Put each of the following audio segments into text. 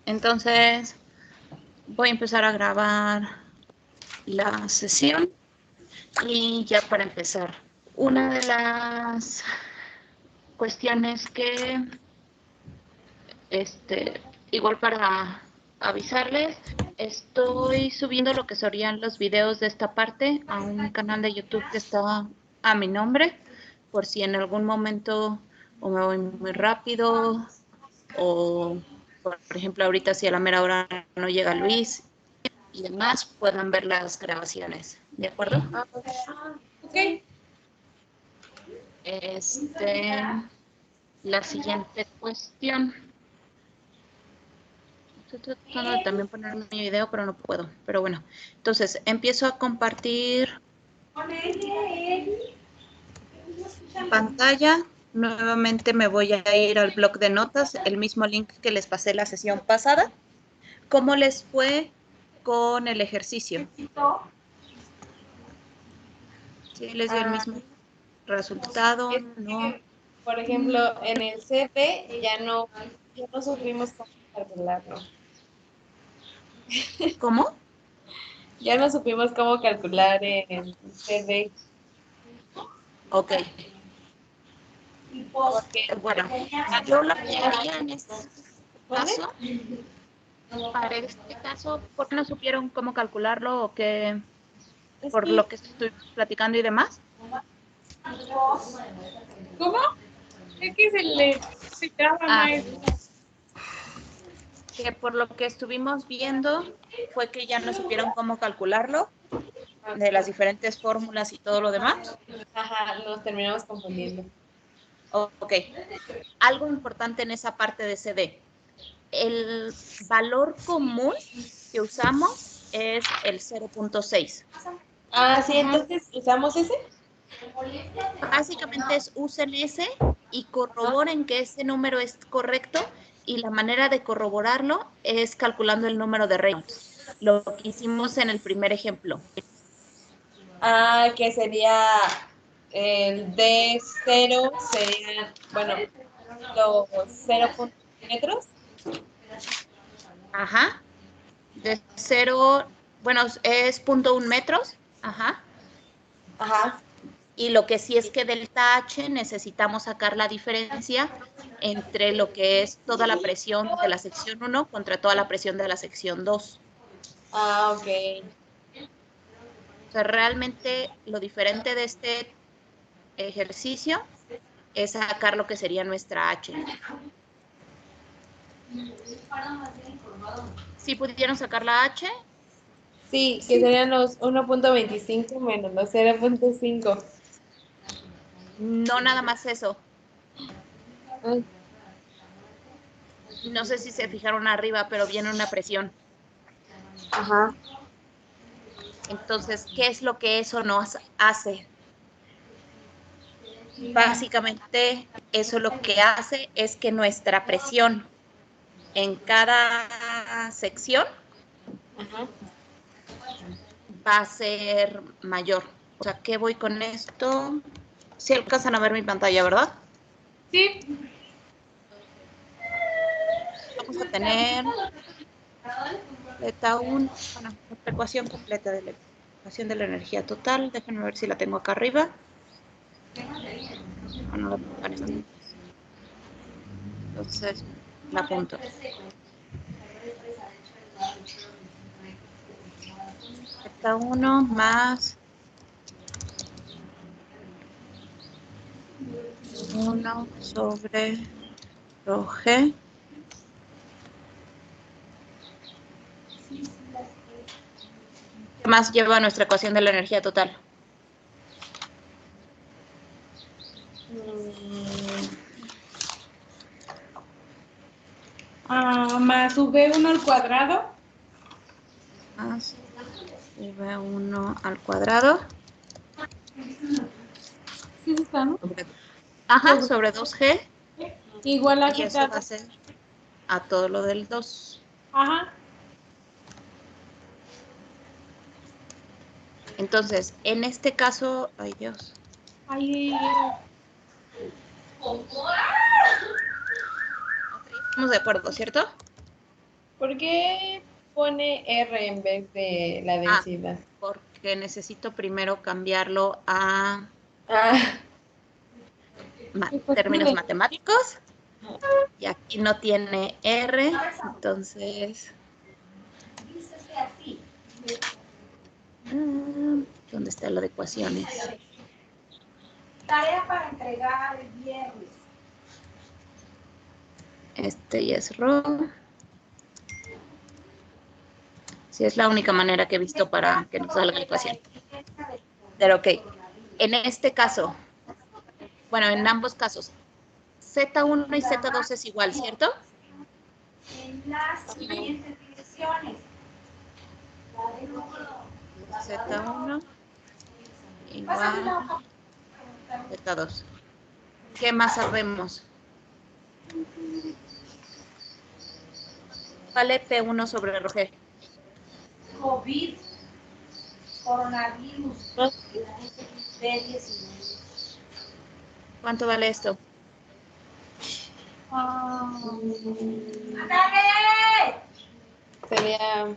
Entonces, voy a empezar a grabar la sesión y ya para empezar. Una de las cuestiones que, igual para avisarles, estoy subiendo lo que serían los videos de esta parte a un canal de YouTube que está a mi nombre, por si en algún momento o me voy muy rápido o, por ejemplo, ahorita si a la mera hora no llega Luis y demás, puedan ver las grabaciones. ¿De acuerdo? Ok. La siguiente cuestión. Estoy tratando de también poner mi video, pero no puedo. Pero bueno, entonces empiezo a compartir pantalla. Nuevamente me voy a ir al blog de notas, el mismo link que les pasé la sesión pasada. ¿Cómo les fue con el ejercicio? ¿Sí les dio el mismo resultado? ¿No? Por ejemplo, en el CP ya no supimos cómo calcularlo. ¿Cómo? Ya no supimos cómo calcular en el CP. Ok. Porque, Bueno, yo lo que haría en este caso, para este caso, ¿por qué no supieron cómo calcularlo o qué, por lo que estoy platicando y demás? ¿Cómo? Es que se le traba más. Que por lo que estuvimos viendo fue que ya no supieron cómo calcularlo, de las diferentes fórmulas y todo lo demás. Ajá, nos terminamos confundiendo. Ok. Algo importante en esa parte de CD. El valor común que usamos es el 0.6. Ah, sí, entonces usamos ese. Básicamente es usen ese y corroboren que ese número es correcto, y la manera de corroborarlo es calculando el número de Reynolds, lo que hicimos en el primer ejemplo. Ah, que sería el D0, serían, bueno, los 0.1 metros. Ajá. De 0, bueno, es 0.1 metros. Ajá. Ajá. Y lo que sí es que delta H necesitamos sacar la diferencia entre lo que es toda la presión de la sección 1 contra toda la presión de la sección 2. Ah, ok. O sea, realmente lo diferente de este ejercicio es sacar lo que sería nuestra H. ¿Sí pudieron sacar la H? Sí, que serían los 1.25 menos los 0.5. No, nada más eso. Ay, No sé si se fijaron arriba, pero viene una presión. ajá. Entonces, ¿qué es lo que eso nos hace? Básicamente, eso lo que hace es que nuestra presión en cada sección Ajá. va a ser mayor. O sea, ¿qué voy con esto? Si alcanzan a ver mi pantalla, ¿verdad? Sí. Vamos a tener beta 1, bueno, nuestra ecuación completa de la ecuación de la energía total. Déjenme ver si la tengo acá arriba. No la pongo en esta. Entonces, la apunto. Beta 1 más 1 sobre rho G. ¿Qué más lleva nuestra ecuación de la energía total? Más V1 al cuadrado. Más V1 al cuadrado. Sí, está, ¿no? Ajá, sobre 2G. Igual a Y qué eso va tal. a ser a todo lo del 2. Ajá. Entonces, en este caso, ay Dios. Ahí. Estamos de acuerdo, ¿cierto? ¿Por qué pone R en vez de la densidad? Porque necesito primero cambiarlo a términos matemáticos. Y aquí no tiene R, entonces... ¿Dónde está lo de ecuaciones? Tarea para entregar el viernes. Este ya es row. Sí, es la única manera que he visto para que nos salga la ecuación. Pero ok, en este caso, bueno, en ambos casos, Z1 y Z2 es igual, ¿cierto? En las siguientes direcciones. Z1 igual Z2. ¿Qué más sabemos? Vale P1 sobre Rg. COVID, coronavirus, B19. ¿Cuánto vale esto? ¡Ándale! Sería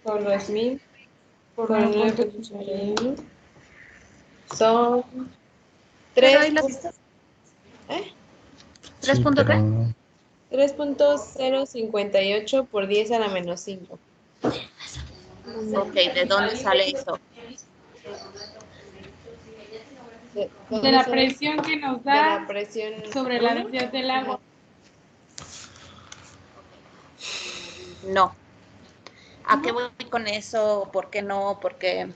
por 2000 por 9.81 son Pero ahí 3 punto qué? 3.058 por 10 a la menos 5. Ok, ¿de dónde sale esto? De la presión que nos De la da presión sobre la uno. densidad del agua. No. ¿A qué voy con eso? ¿Por qué no? Porque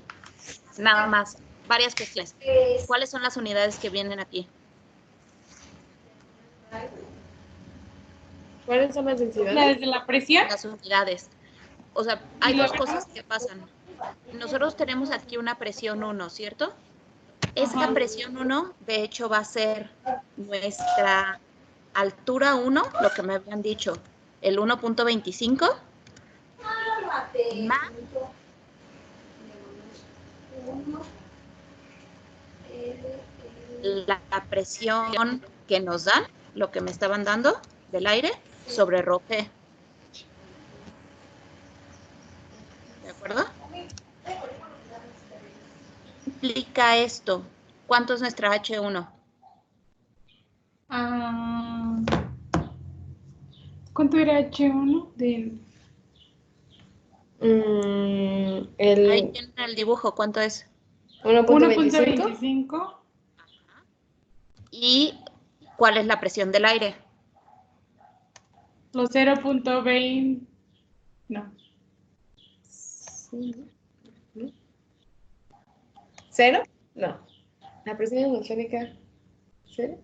nada más, varias cuestiones. ¿Cuáles son las unidades que vienen aquí? ¿Cuáles son las densidades? La de la presión. Las unidades. O sea, hay dos cosas que pasan. Nosotros tenemos aquí una presión 1, ¿cierto? Esta presión 1, de hecho, va a ser nuestra altura 1, lo que me habían dicho, el 1.25, más la presión que nos dan, lo que me estaban dando del aire, sobre ρg. ¿De acuerdo? ¿Qué implica esto? ¿Cuánto es nuestra H1? ¿Cuánto era H1? Ahí tienen el dibujo, ¿cuánto es? 1.25. ¿Y cuál es la presión del aire? Los 0.20. No. ¿Cero? No. La presión atmosférica, ¿cero?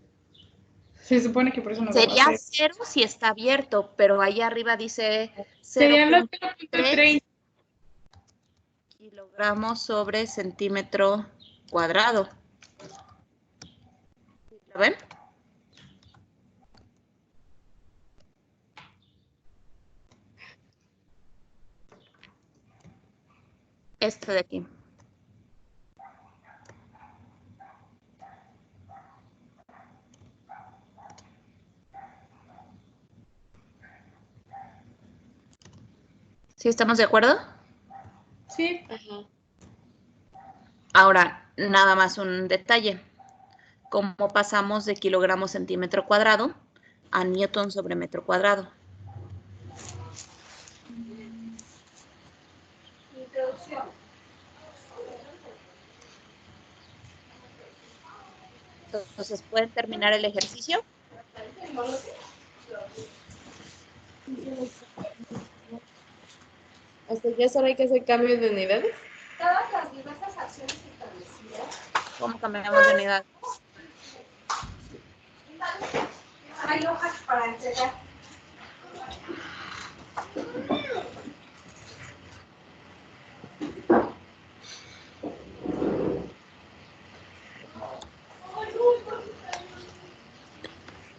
Se supone que por eso nos Sería da 0 si está abierto, pero ahí arriba dice Serían los 0.3 0.30. kilogramos sobre centímetro cuadrado. ¿Lo ven? Esto de aquí. ¿Sí estamos de acuerdo? Sí. Ajá. Ahora, nada más un detalle. ¿Cómo pasamos de kilogramo centímetro cuadrado a newton sobre metro cuadrado? Introducción. Entonces, ¿pueden terminar el ejercicio? ¿Hasta ya solo hay que hacer cambios de unidades? Todas las diversas acciones establecidas. ¿Cómo cambiamos de unidad? Hay hojas para entregar.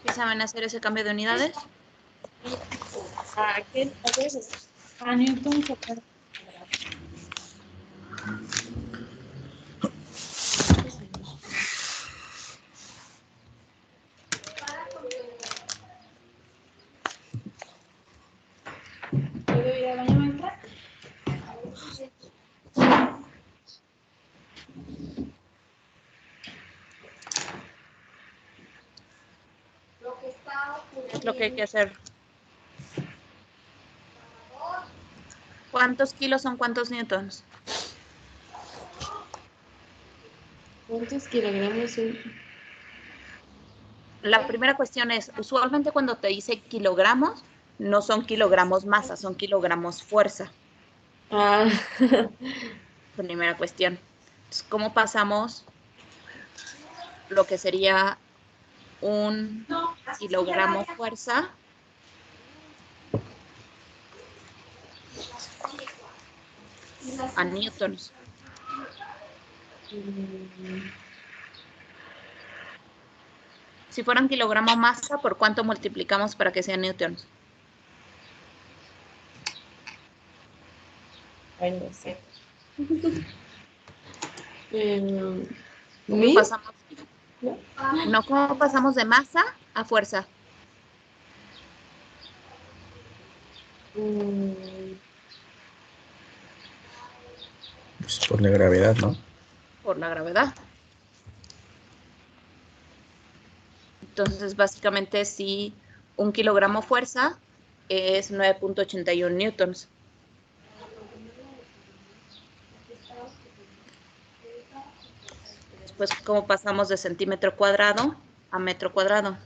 ¿Sí saben hacer ese cambio de unidades? ¿A qué haces? A Newton sobre. ¿Qué es lo que hay que hacer? ¿Cuántos kilos son cuántos newtons? ¿Cuántos kilogramos son? La primera cuestión es, usualmente cuando te dice kilogramos, no son kilogramos masa, son kilogramos fuerza. Ah, Primera cuestión. Entonces, ¿cómo pasamos lo que sería un kilogramo fuerza a newtons? Si fueran kilogramo masa, ¿por cuánto multiplicamos para que sean newtons? ay, no sé. ¿Cómo ¿Mil? pasamos? ¿No? No, ¿cómo pasamos de masa a fuerza? Mm, Pues por la gravedad, ¿no? Por la gravedad. Entonces, básicamente, si un kilogramo fuerza es 9.81 newtons. Después, ¿cómo pasamos de centímetro cuadrado a metro cuadrado?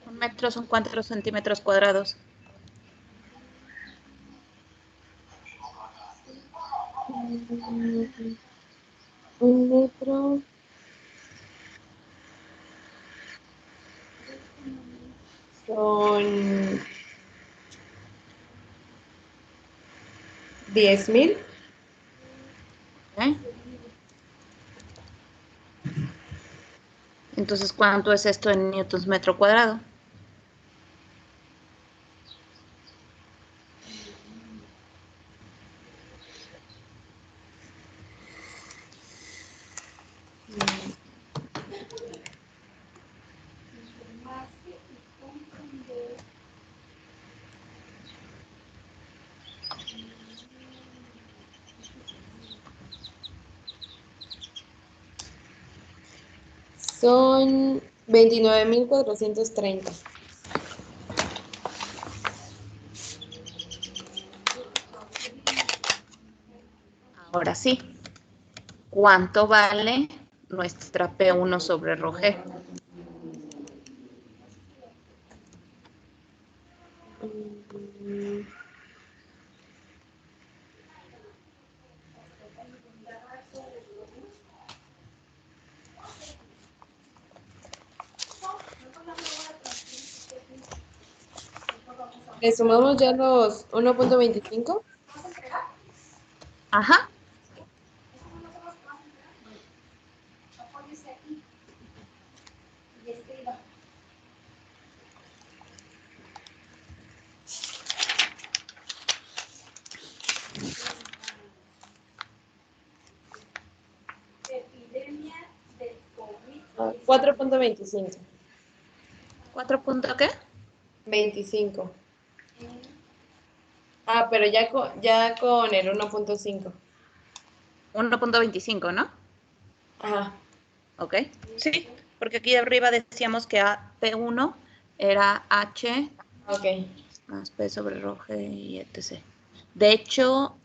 Un metro son ¿cuántos centímetros cuadrados? un metro. Son 10,000. ¿Eh? Entonces, ¿cuánto es esto en newtons metro cuadrado? Son 29,430. Ahora sí. ¿Cuánto vale nuestra P1 sobre ρg? ¿Le sumamos ya los 1,25? Ajá. Epidemia del COVID. 4,25. ¿4 punto qué? 25. Ah, pero ya con el 1,5. 1.25, ¿no? Ajá. Ok. Sí, porque aquí arriba decíamos que P1 era H Ok. más P sobre ρg y etc. De hecho,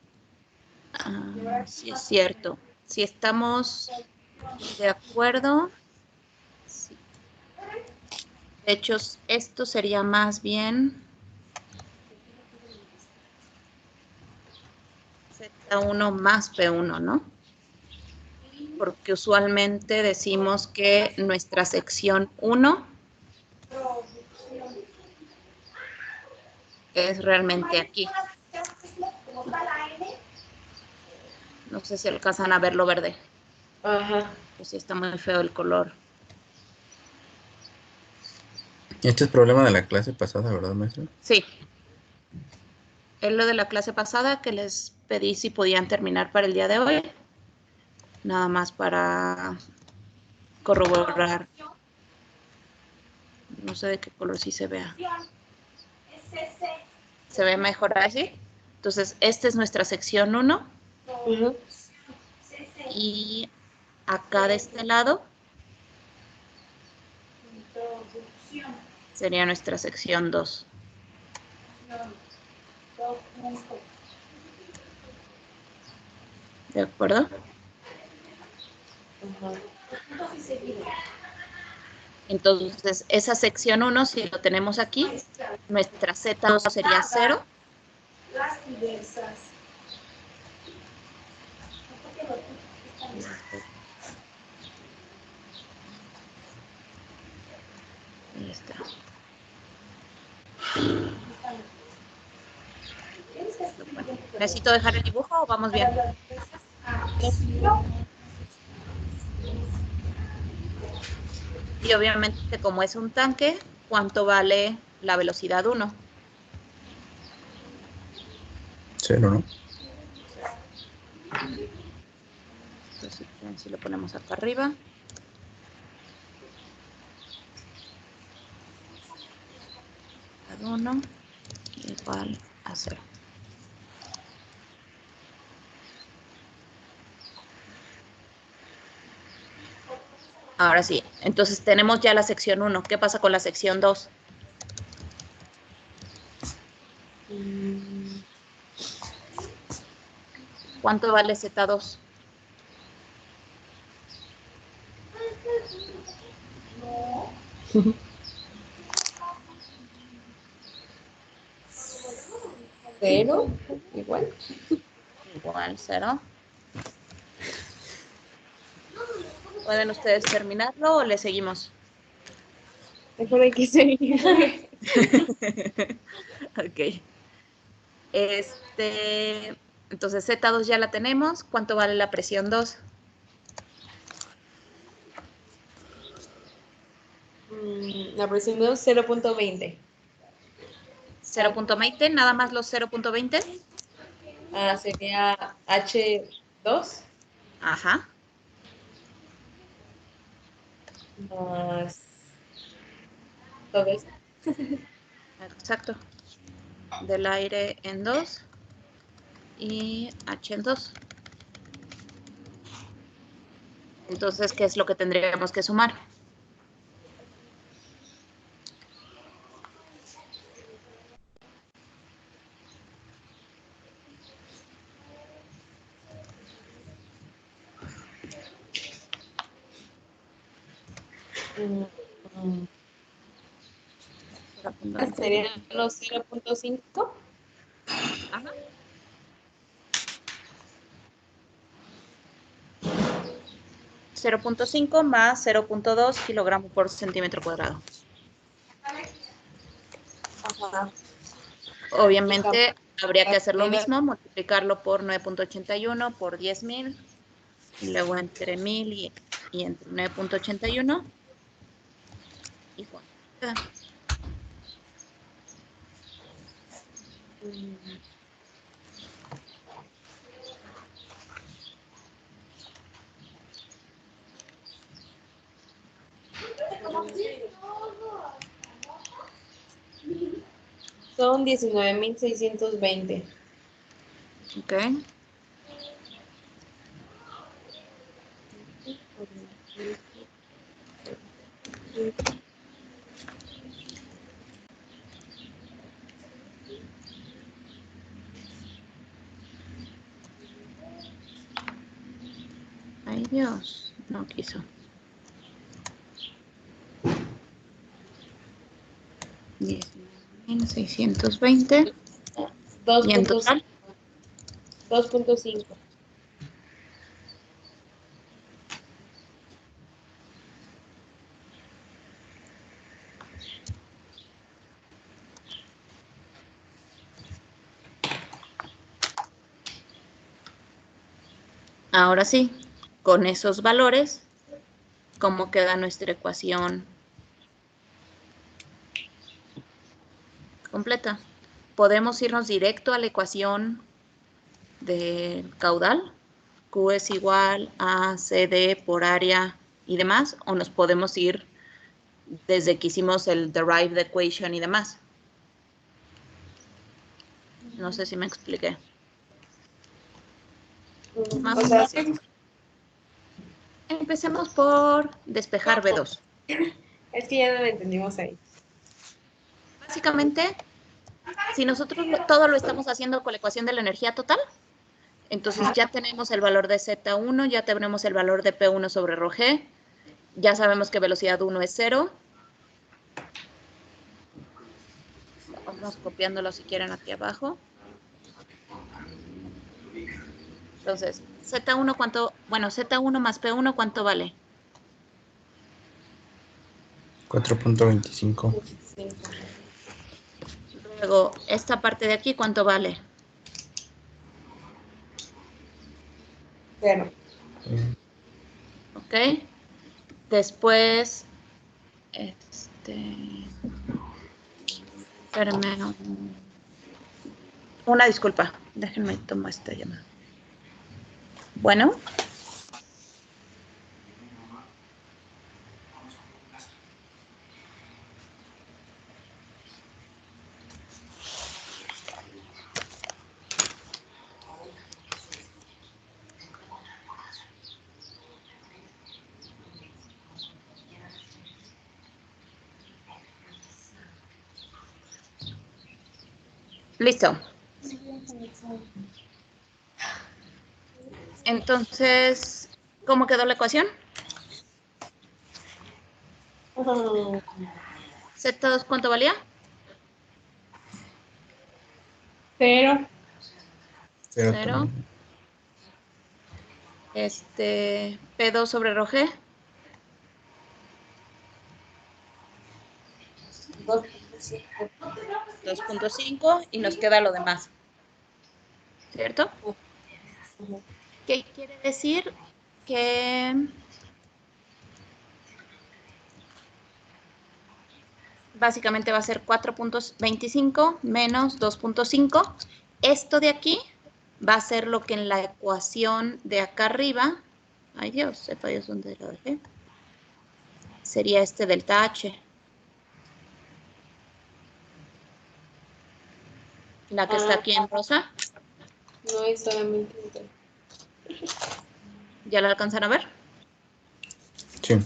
sí es cierto. Si estamos de acuerdo, sí. De hecho, esto sería más bien Z1 más P1, ¿no? Porque usualmente decimos que nuestra sección 1 es realmente aquí. No sé si alcanzan a verlo verde. Ajá. Pues sí está muy feo el color. Este es problema de la clase pasada, ¿verdad, maestra? Sí. Es lo de la clase pasada que les pedí si podían terminar para el día de hoy. Nada más para corroborar. No sé de qué color sí se vea. ¿Se ve mejor así? Entonces, esta es nuestra sección 1. Ujú. Y acá de este lado sería nuestra sección 2. ¿De acuerdo? Ajá. Entonces, esa sección 1, si lo tenemos aquí, nuestra Z2 sería 0. Las diversas. Ahí está. Bueno, ¿necesito dejar el dibujo o vamos bien? Y obviamente, como es un tanque, ¿cuánto vale la velocidad 1? 0, ¿no? Entonces, si lo ponemos acá arriba. Velocidad 1 igual a 0. Ahora sí, entonces tenemos ya la sección 1. ¿Qué pasa con la sección 2? ¿Cuánto vale Z2? Cero, igual. Igual 0. ¿Pueden ustedes terminarlo o le seguimos? Mejor hay que seguir. Ok. Entonces Z2 ya la tenemos. ¿Cuánto vale la presión 2? La presión de 0.20. 0.20, nada más los 0.20. Sería H2 Ajá. más todo eso. Exacto. Del aire en 2 y H en 2. Entonces, ¿qué es lo que tendríamos que sumar? Mm, Ajá. Serían los 0.5. 0.5 más 0.2 kilogramos por centímetro cuadrado. Ajá. Obviamente habría que hacer lo mismo, multiplicarlo por 9.81 por 10.000, y luego entre 1000 y entre 9.81. Y bueno, queda. Son 19.620. Ok. Ay, Dios, no quiso. 19.620. ¿Y en total? 2.5. Ahora sí, con esos valores, ¿cómo queda nuestra ecuación completa. Podemos irnos directo a la ecuación del caudal. Q es igual a CD por área y demás, o nos podemos ir desde que hicimos el derived equation y demás. No sé si me expliqué. Más O sea, fácil. Empecemos por despejar B2. es que ya no lo entendimos ahí. Básicamente, si nosotros todo lo estamos haciendo con la ecuación de la energía total, entonces ya tenemos el valor de Z1, ya tenemos el valor de P1 sobre ρg, ya sabemos que velocidad 1 es 0. Vamos copiándolo si quieren aquí abajo. Entonces, Z1 cuánto, bueno, Z1 más P1 ¿cuánto vale? 4.25. Luego, esta parte de aquí ¿cuánto vale? 0. ¿Ok? Después, espérenme, una disculpa, déjenme tomar esta llamada. Bueno. Listo. Entonces, ¿cómo quedó la ecuación? Z2, ¿cuánto valía? 0. 0. P2 sobre ρg. 2.5 y nos queda lo demás. ¿Cierto? ¿Qué quiere decir? Que básicamente va a ser 4.25 menos 2.5. Esto de aquí va a ser lo que en la ecuación de acá arriba, ay Dios, sepa Dios dónde lo dejé, sería este delta H. La que está aquí en rosa. No es solamente. ¿Ya la alcanzan a ver? Sí.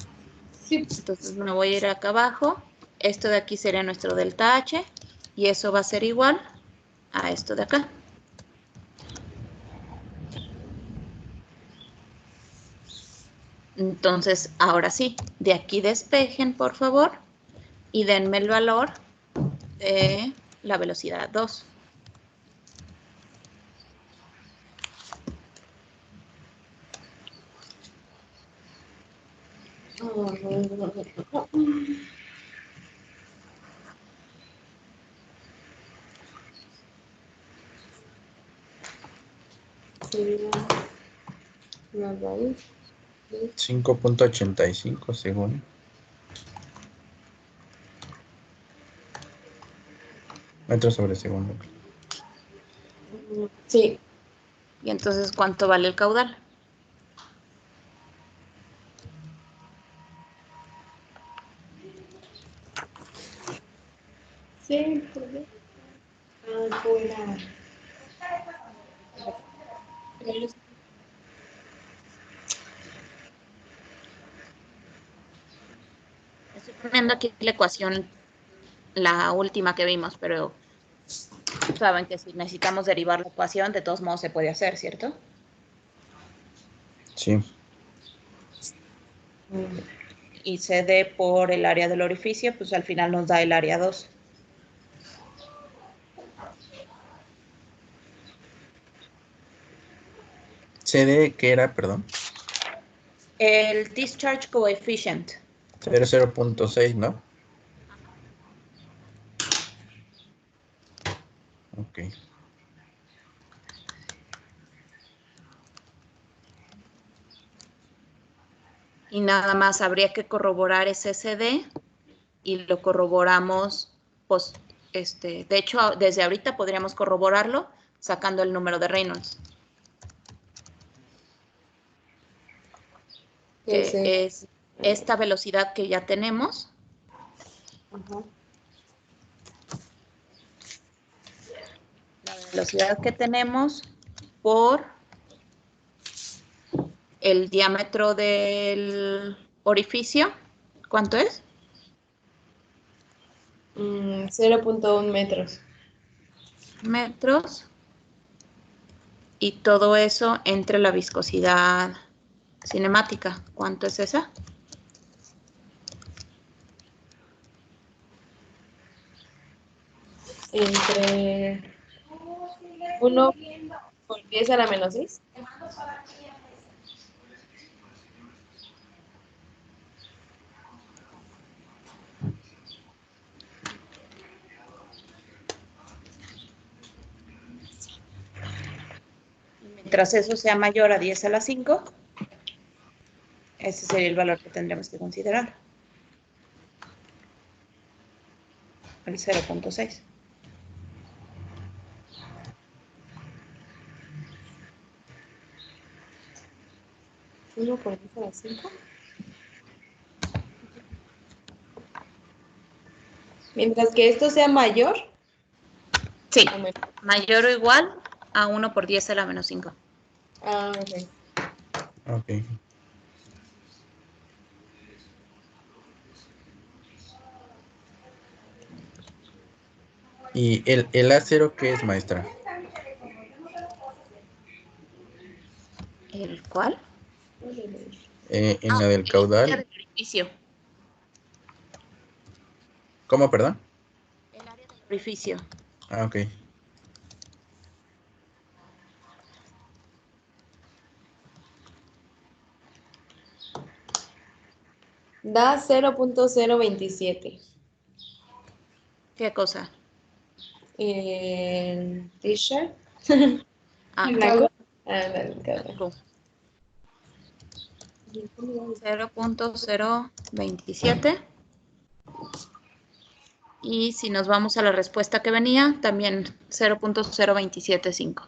Sí. Entonces me voy a ir acá abajo. Esto de aquí sería nuestro delta H. Y eso va a ser igual a esto de acá. Entonces, ahora sí, de aquí despejen, por favor, y denme el valor de la velocidad 2. Sería la raíz. 5.85 según. Metros sobre segundo. Sí. Y entonces, ¿cuánto vale el caudal? Sí, fuera. Estoy poniendo aquí la ecuación, la última que vimos, pero saben que si necesitamos derivar la ecuación, de todos modos se puede hacer, ¿cierto? Sí. Y CD por el área del orificio, pues al final nos da el área 2. CD, ¿qué era? Perdón. El discharge coefficient. 0.6, ¿no? Ok. Y nada más habría que corroborar ese CD y lo corroboramos de hecho, desde ahorita podríamos corroborarlo sacando el número de Reynolds. Que Que es esta velocidad que ya tenemos. Ajá. La velocidad que tenemos por el diámetro del orificio. ¿Cuánto es? 0.1 metros. Metros. Y todo eso entre la viscosidad cinemática. ¿Cuánto es esa? Entre 1 por 10 a la menos 6. Mientras eso sea mayor a 10 a la 5, ese sería el valor que tendremos que considerar. El 0.6. ¿1 por 10 a la 5? Mientras que esto sea mayor. Sí, o menor. mayor o igual a 1 por 10 a la menos 5. Ah, ok. Ok. ¿Y el A0 qué es, maestra? ¿El cuál? En la del El área caudal. del orificio. ¿Cómo, perdón? El área del orificio. Ah, ok. Da 0.027. ¿Qué cosa? T-shirt. Ah, Blanco. Ándale, cabrón. 0.027. Y si nos vamos a la respuesta que venía, también 0.0275.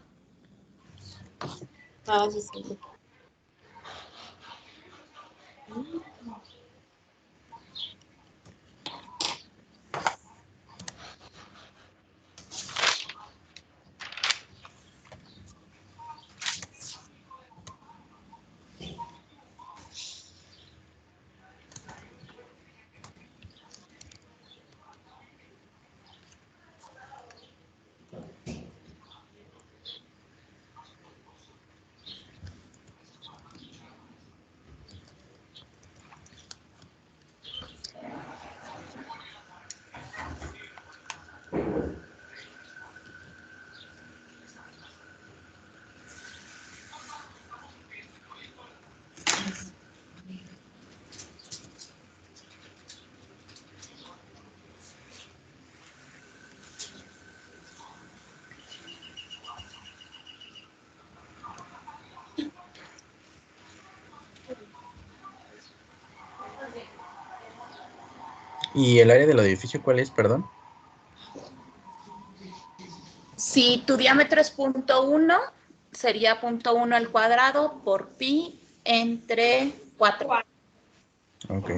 Ah, sí, sí. ¿Y el área del edificio cuál es, perdón? Si tu diámetro es 0.1, sería 0.1 al cuadrado por pi entre 4. Ok.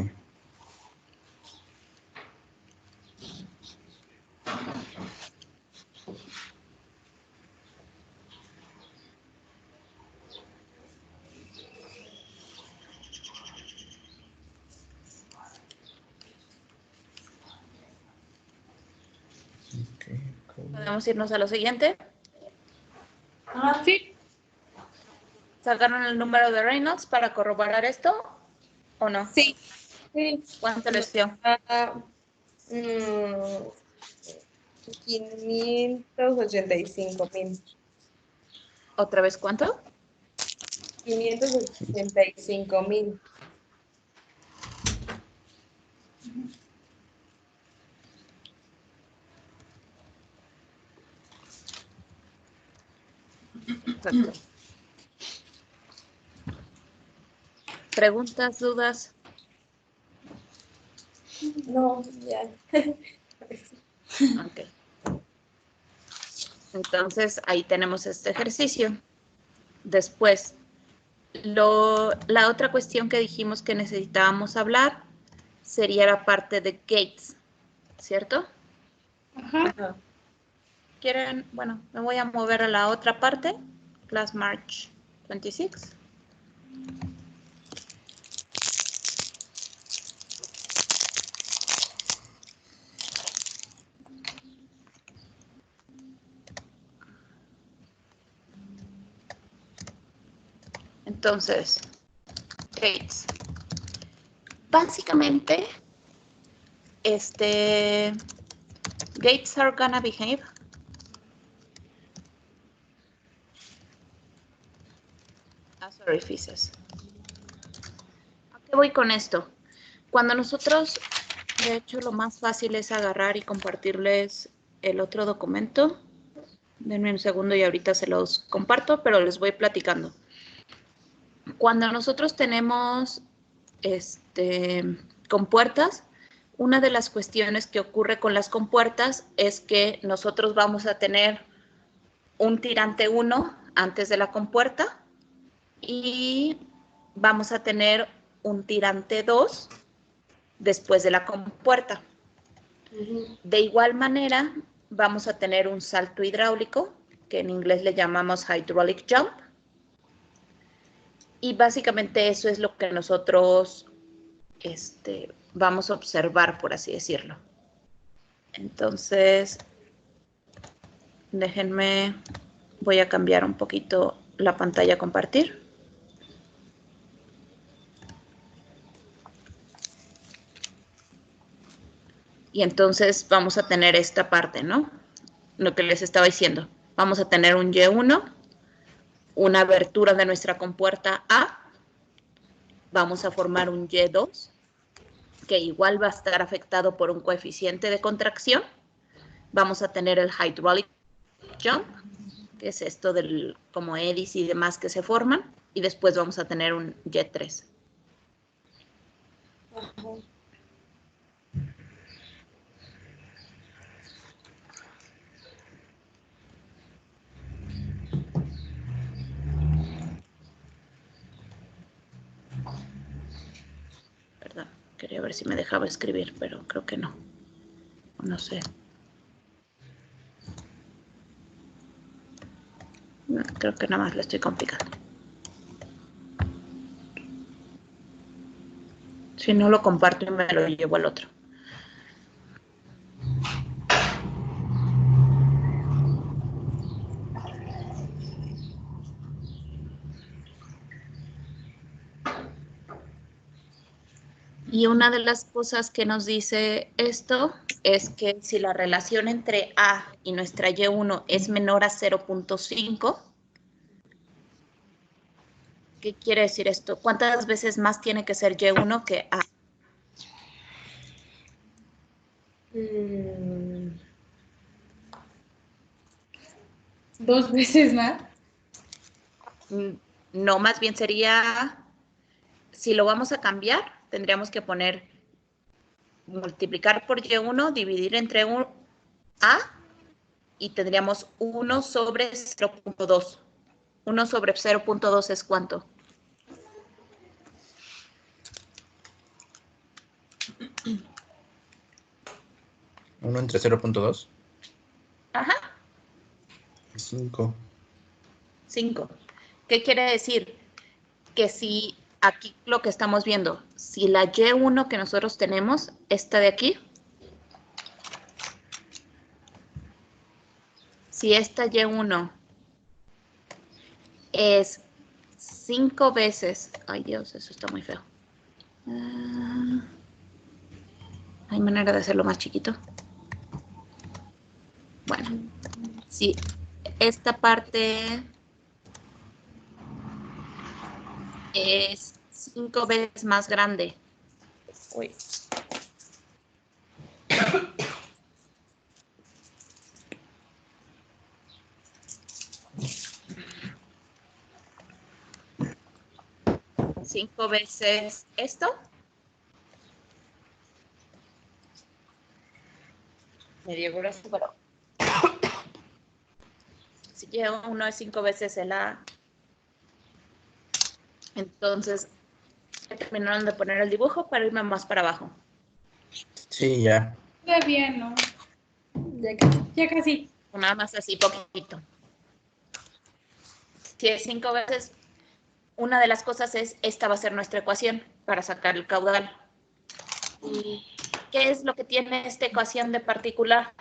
¿Podemos irnos a lo siguiente? Sí. ¿Sacaron el número de Reynolds para corroborar esto o no? Sí. Sí. ¿Cuánto les dio? 585,000. ¿Otra vez cuánto? 585,000. Perfecto. ¿Preguntas, dudas? No, ya. Ok. Entonces, ahí tenemos este ejercicio. Después, la otra cuestión que dijimos que necesitábamos hablar sería la parte de gates, ¿cierto? Ajá. ¿Quieren? Bueno, me voy a mover a la otra parte, Class March 26. Entonces, gates. Básicamente, gates are gonna behave as orifices. ¿A qué voy con esto? Cuando nosotros, de hecho, lo más fácil es agarrar y compartirles el otro documento. Denme un segundo y ahorita se los comparto, pero les voy platicando. Cuando nosotros tenemos compuertas, una de las cuestiones que ocurre con las compuertas es que nosotros vamos a tener un tirante 1 antes de la compuerta y vamos a tener un tirante 2 después de la compuerta. De igual manera, vamos a tener un salto hidráulico, que en inglés le llamamos hydraulic jump. Y básicamente eso es lo que nosotros vamos a observar, por así decirlo. Entonces, déjenme, voy a cambiar un poquito la pantalla a compartir. Y entonces vamos a tener esta parte, ¿no? Lo que les estaba diciendo. Vamos a tener un Y1, una abertura de nuestra compuerta A. Vamos a formar un Y2, que igual va a estar afectado por un coeficiente de contracción. Vamos a tener el hydraulic jump, que es esto del como eddies y demás que se forman. Y después vamos a tener un Y3. Perdón, quería ver si me dejaba escribir, pero creo que no. No sé. No, creo que nada más le estoy complicando. Si no lo comparto y me lo llevo al otro. Y una de las cosas que nos dice esto es que si la relación entre A y nuestra Y1 es menor a 0.5, ¿qué quiere decir esto? ¿Cuántas veces más tiene que ser Y1 que A? ¿2 veces más? No, más bien sería, si lo vamos a cambiar, tendríamos que poner multiplicar por Y1, dividir entre A y tendríamos 1 sobre 0.2. 1 sobre 0.2 es ¿cuánto? ¿1 entre 0.2? Ajá. 5. 5. ¿Qué quiere decir? Que si aquí lo que estamos viendo, si la Y1 que nosotros tenemos, esta de aquí, si esta Y1 es 5 veces, ay Dios, eso está muy feo. ¿Hay manera de hacerlo más chiquito? Bueno, si esta parte es 5 veces más grande. Uy. ¿5 veces esto? Me dio grueso, pero Y1 es 5 veces el A. Entonces, terminaron de poner el dibujo para irme más para abajo. Sí, ya. Todavía no. Ya casi. Ya casi. Nada más así, poquito. Si es 5 veces, una de las cosas es, esta va a ser nuestra ecuación para sacar el caudal. ¿Y qué es lo que tiene esta ecuación de particular?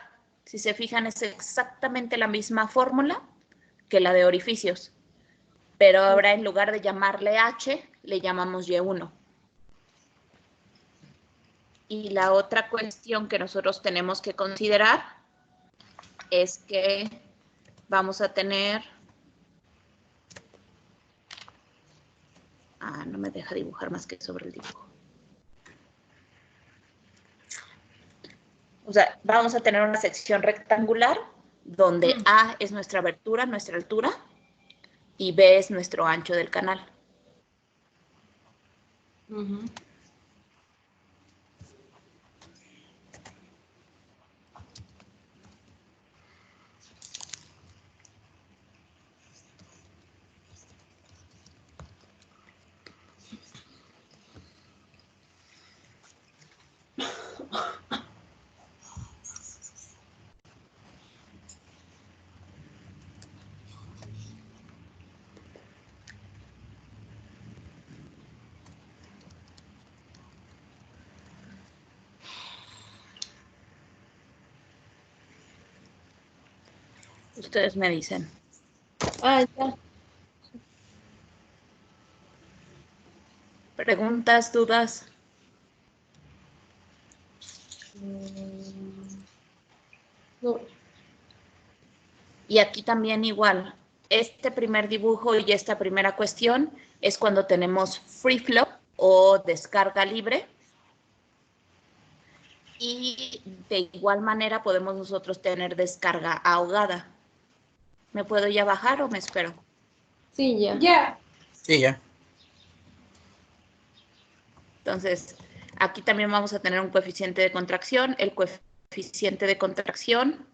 Si se fijan, es exactamente la misma fórmula que la de orificios. Pero ahora en lugar de llamarle H, le llamamos Y1. Y la otra cuestión que nosotros tenemos que considerar es que vamos a tener... no me deja dibujar más que sobre el dibujo. O sea, vamos a tener una sección rectangular donde A es nuestra abertura, nuestra altura, y B es nuestro ancho del canal. Ustedes me dicen. Ya. ¿Preguntas, dudas? No. Y aquí también igual, este primer dibujo y esta primera cuestión es cuando tenemos free flow o descarga libre. Y de igual manera podemos nosotros tener descarga ahogada. ¿Me puedo ya bajar o me espero? Sí, ya. Ya. Sí, ya. Entonces, aquí también vamos a tener un coeficiente de contracción. El coeficiente de contracción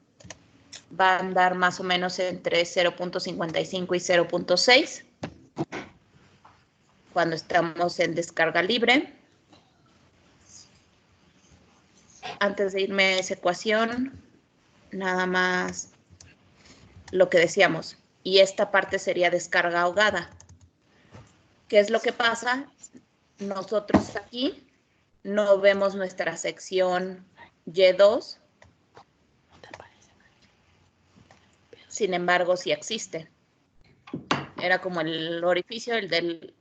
va a andar más o menos entre 0.55 y 0.6 cuando estamos en descarga libre. Antes de irme a esa ecuación, nada más lo que decíamos. Y esta parte sería descarga ahogada. ¿Qué es lo que pasa? Nosotros aquí no vemos nuestra sección Y2. Sin embargo, sí existe. Era como el orificio, el de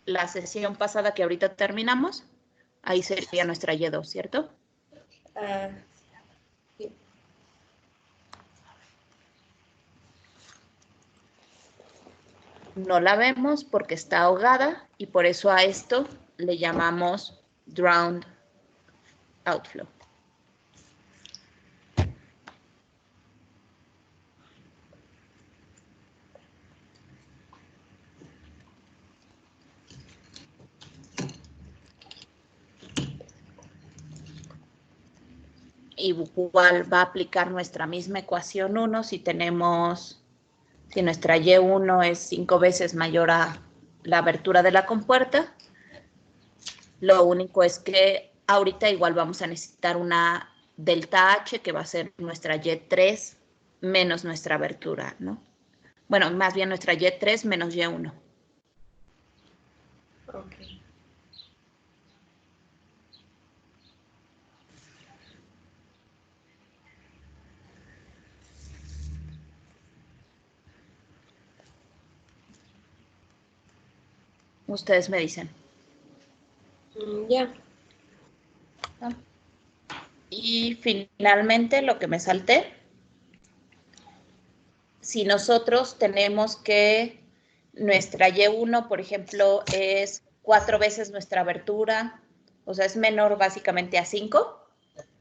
la sesión pasada que ahorita terminamos. Ahí sería nuestra Y2, ¿cierto? Sí. No la vemos porque está ahogada y por eso a esto le llamamos drowned outflow. Igual va a aplicar nuestra misma ecuación 1 si nuestra Y1 es 5 veces mayor a la abertura de la compuerta. Lo único es que ahorita igual vamos a necesitar una delta H que va a ser nuestra Y3 menos nuestra abertura, ¿no? Bueno, más bien nuestra Y3 menos Y1. Ok. Ustedes me dicen. Ya. Y finalmente lo que me salté, si nosotros tenemos que nuestra Y1, por ejemplo, es 4 veces nuestra abertura, o sea, es menor básicamente a 5,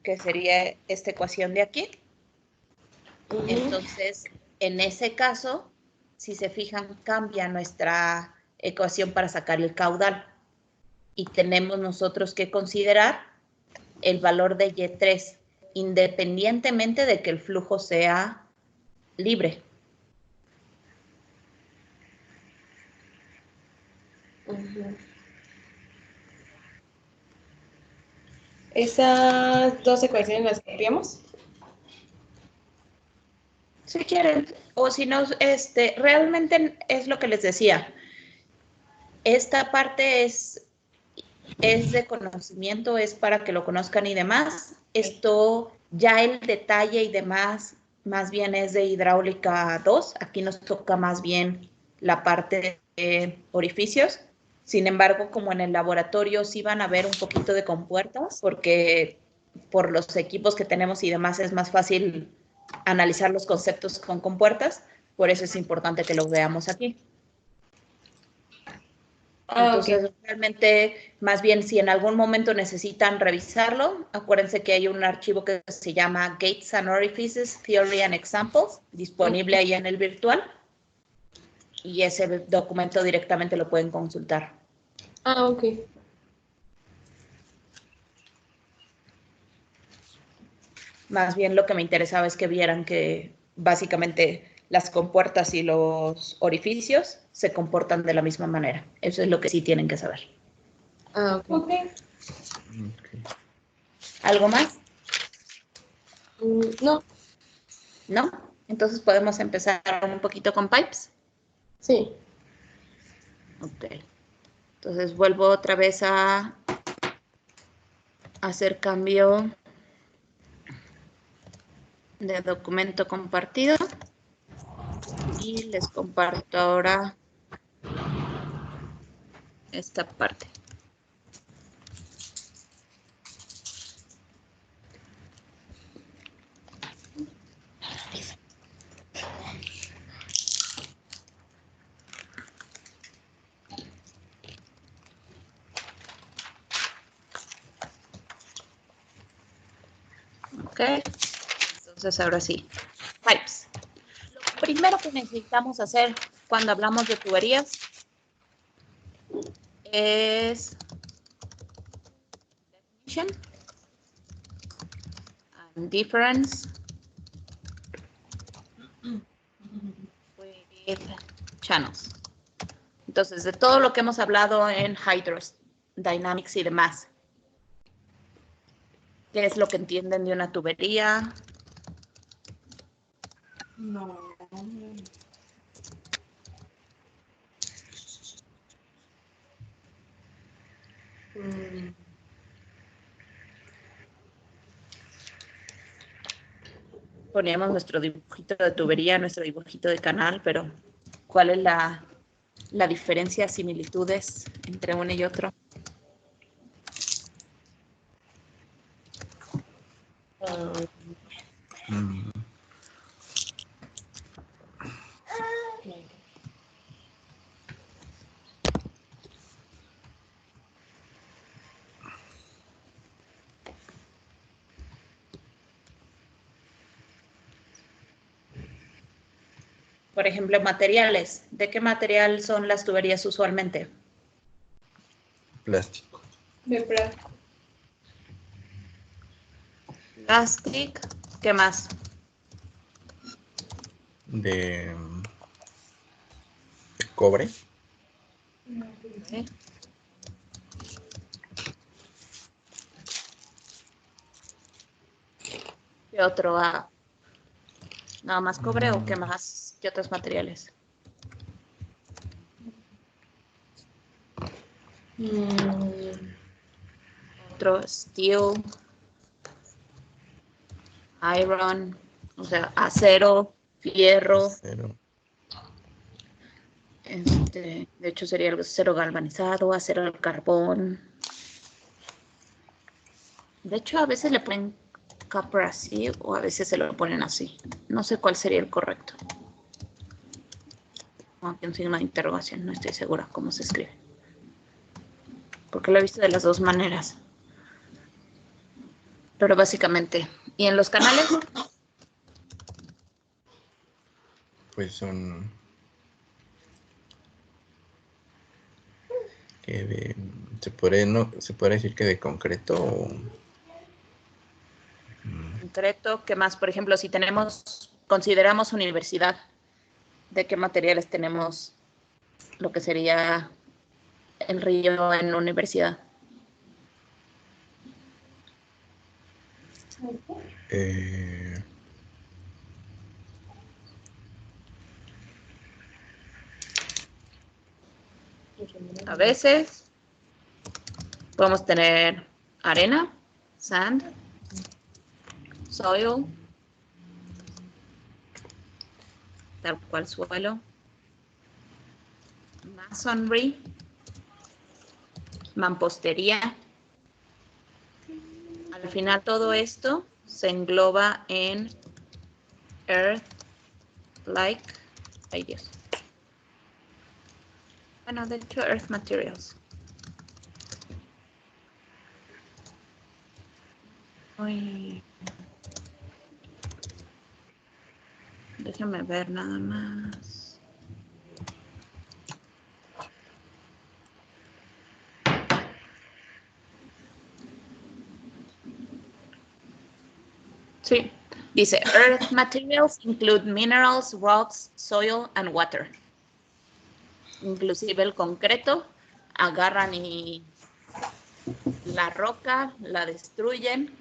que sería esta ecuación de aquí. Entonces, en ese caso, si se fijan, cambia nuestra ecuación para sacar el caudal. Y tenemos nosotros que considerar el valor de Y3, independientemente de que el flujo sea libre. Ujú. Esas dos ecuaciones las copiamos. Si quieren, o si no, realmente es lo que les decía. Esta parte es de conocimiento, es para que lo conozcan y demás. Esto, ya el detalle y demás, más bien es de hidráulica 2. Aquí nos toca más bien la parte de orificios. Sin embargo, como en el laboratorio sí van a ver un poquito de compuertas, porque por los equipos que tenemos y demás es más fácil analizar los conceptos con compuertas. Por eso es importante que los veamos aquí. Entonces, Ok. realmente, más bien, si en algún momento necesitan revisarlo, acuérdense que hay un archivo que se llama Gates and Orifices, Theory and Examples, disponible ahí en el virtual, y ese documento directamente lo pueden consultar. Ok. Más bien lo que me interesaba es que vieran que básicamente las compuertas y los orificios se comportan de la misma manera. Eso es lo que sí tienen que saber. Ok. Ok. ¿Algo más? No, ¿No? Entonces podemos empezar un poquito con pipes. sí. Ok. Entonces vuelvo otra vez a hacer cambio de documento compartido y les comparto ahora esta parte. Ok. Entonces ahora sí. Pipes. Lo primero que necesitamos hacer cuando hablamos de tuberías es definition and difference with channels. Entonces, de todo lo que hemos hablado en hydrodynamics y demás, ¿qué es lo que entienden de una tubería? No. Poníamos nuestro dibujito de tubería, nuestro dibujito de canal, pero ¿cuál es la diferencia, similitudes entre uno y otro? Mm, Por ejemplo, materiales. ¿De qué material son las tuberías usualmente? Plástico. De plástico. Plastic. ¿Qué más? De cobre. ¿Eh? ¿Qué otro? ¿Nada más cobre o qué más? ¿Qué otros materiales? Otro, steel, iron, o sea, acero, fierro. Acero. De hecho, sería el acero galvanizado, acero al carbón. De hecho, a veces le ponen copper así o a veces se lo ponen así. No sé cuál sería el correcto. Aquí un signo de interrogación, no estoy segura cómo se escribe. Porque lo he visto de las dos maneras. Pero básicamente. ¿Y en los canales? Pues son se puede decir que de concreto o Concreto, ¿qué más? Por ejemplo, si consideramos universidad, ¿de qué materiales tenemos lo que sería el río en la universidad? A veces podemos tener arena, sand, soil, tal cual suelo, masonry, mampostería. Al final todo esto se engloba en earth-like, ay Dios. Bueno, de hecho, earth materials. Uy. Déjame ver nada más. Sí, dice, earth materials include minerals, rocks, soil, and water. Inclusive el concreto, agarran y la roca, la destruyen,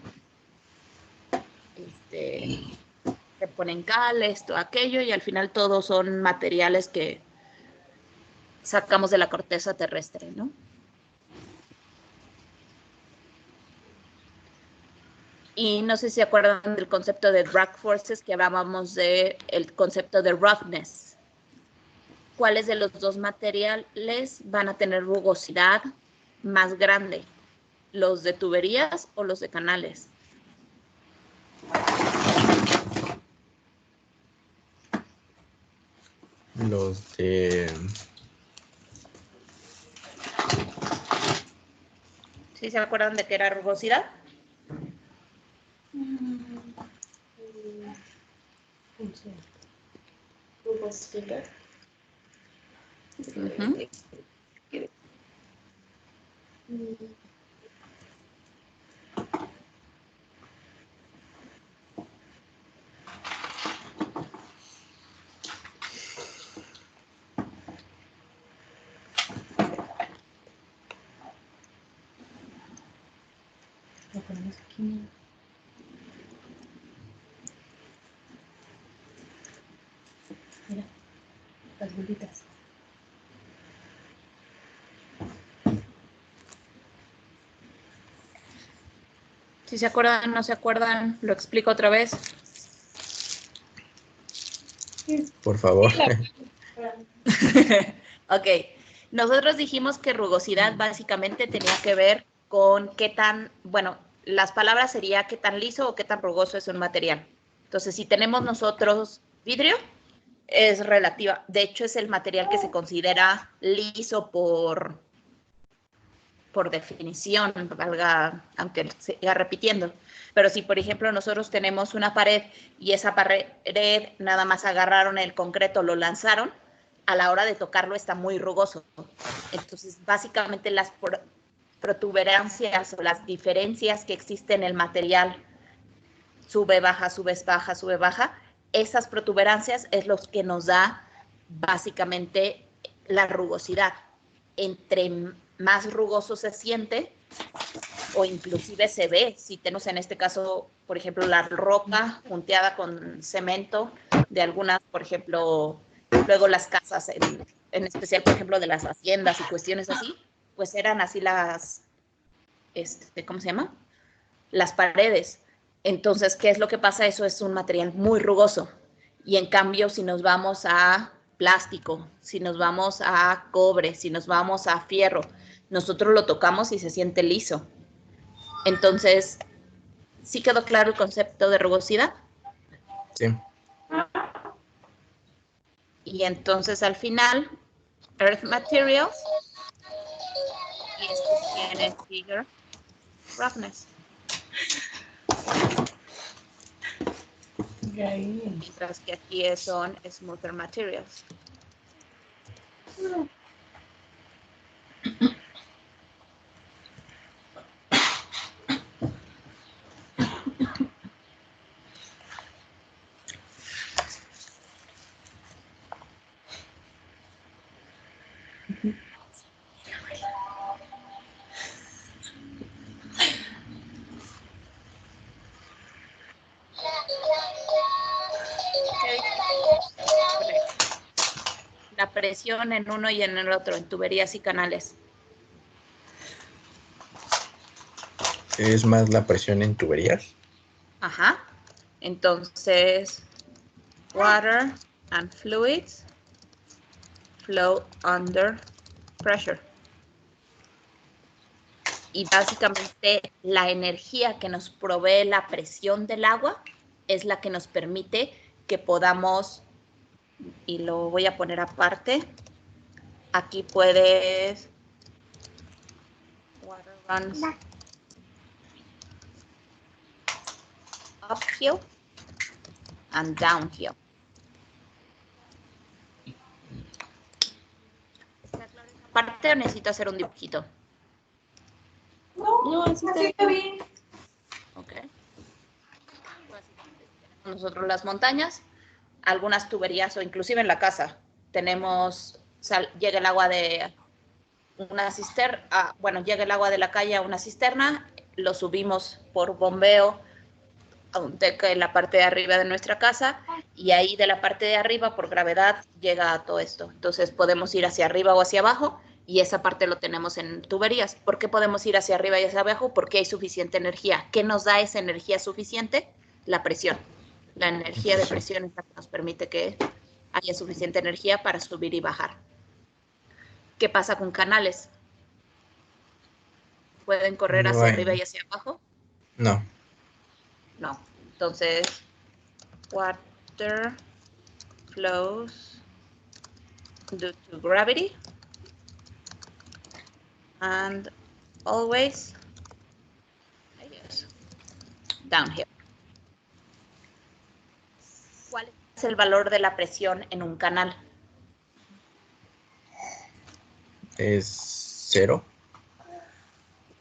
le ponen cal, esto, aquello, y al final todos son materiales que sacamos de la corteza terrestre, ¿no? Y no sé si se acuerdan del concepto de drag forces, que hablábamos del concepto de roughness. ¿Cuáles de los dos materiales van a tener rugosidad más grande? ¿Los de tuberías o los de canales? Los de... ¿Sí se acuerdan de qué era rugosidad? Uh-huh. Lo ponemos aquí. Mira, las bolitas. Si se acuerdan, no se acuerdan, lo explico otra vez. Por favor. Ok, nosotros dijimos que rugosidad básicamente tenía que ver con qué tan, bueno, las palabras sería qué tan liso o qué tan rugoso es un material. Entonces, si tenemos nosotros vidrio, es relativa. De hecho, es el material que se considera liso por definición, valga, aunque siga repitiendo. Pero si, por ejemplo, nosotros tenemos una pared y esa pared nada más agarraron el concreto, lo lanzaron, a la hora de tocarlo está muy rugoso. Entonces, básicamente las protuberancias o las diferencias que existen en el material, sube, baja, sube, baja, sube, baja, esas protuberancias es lo que nos da básicamente la rugosidad. Entre más rugoso se siente o inclusive se ve, si tenemos en este caso, por ejemplo, la roca junteada con cemento de algunas, por ejemplo, luego las casas, en especial, por ejemplo, de las haciendas y cuestiones así, pues eran así las, ¿cómo se llama? Las paredes. Entonces, ¿qué es lo que pasa? Eso es un material muy rugoso. Y en cambio, si nos vamos a plástico, si nos vamos a cobre, si nos vamos a fierro, nosotros lo tocamos y se siente liso. Entonces, ¿sí quedó claro el concepto de rugosidad? Sí. Y entonces al final, Earth Materials, y esto tiene figure roughness. Mientras que aquí son smoother materials. presión en uno y en el otro, en tuberías y canales? ¿Es más la presión en tuberías? Ajá. Entonces, water and fluids flow under pressure. Y básicamente la energía que nos provee la presión del agua es la que nos permite que podamos, y lo voy a poner aparte, aquí puedes, water runs uphill and downhill. ¿Aparte o necesito hacer un dibujito? No, así está bien. Ok. Nosotros las montañas, algunas tuberías o inclusive en la casa tenemos, llega el agua de una cisterna, llega el agua de la calle a una cisterna, lo subimos por bombeo a un teca en la parte de arriba de nuestra casa y ahí de la parte de arriba por gravedad llega a todo esto. Entonces podemos ir hacia arriba o hacia abajo y esa parte lo tenemos en tuberías. ¿Por qué podemos ir hacia arriba y hacia abajo? Porque hay suficiente energía. ¿Qué nos da esa energía suficiente? La presión. La energía de presión es la que nos permite que haya suficiente energía para subir y bajar. ¿Qué pasa con canales? ¿Pueden correr No hacia hay. arriba y hacia abajo? No. No. Entonces, water flows due to gravity and always downhill. ¿Cuál es el valor de la presión en un canal? ¿Es 0?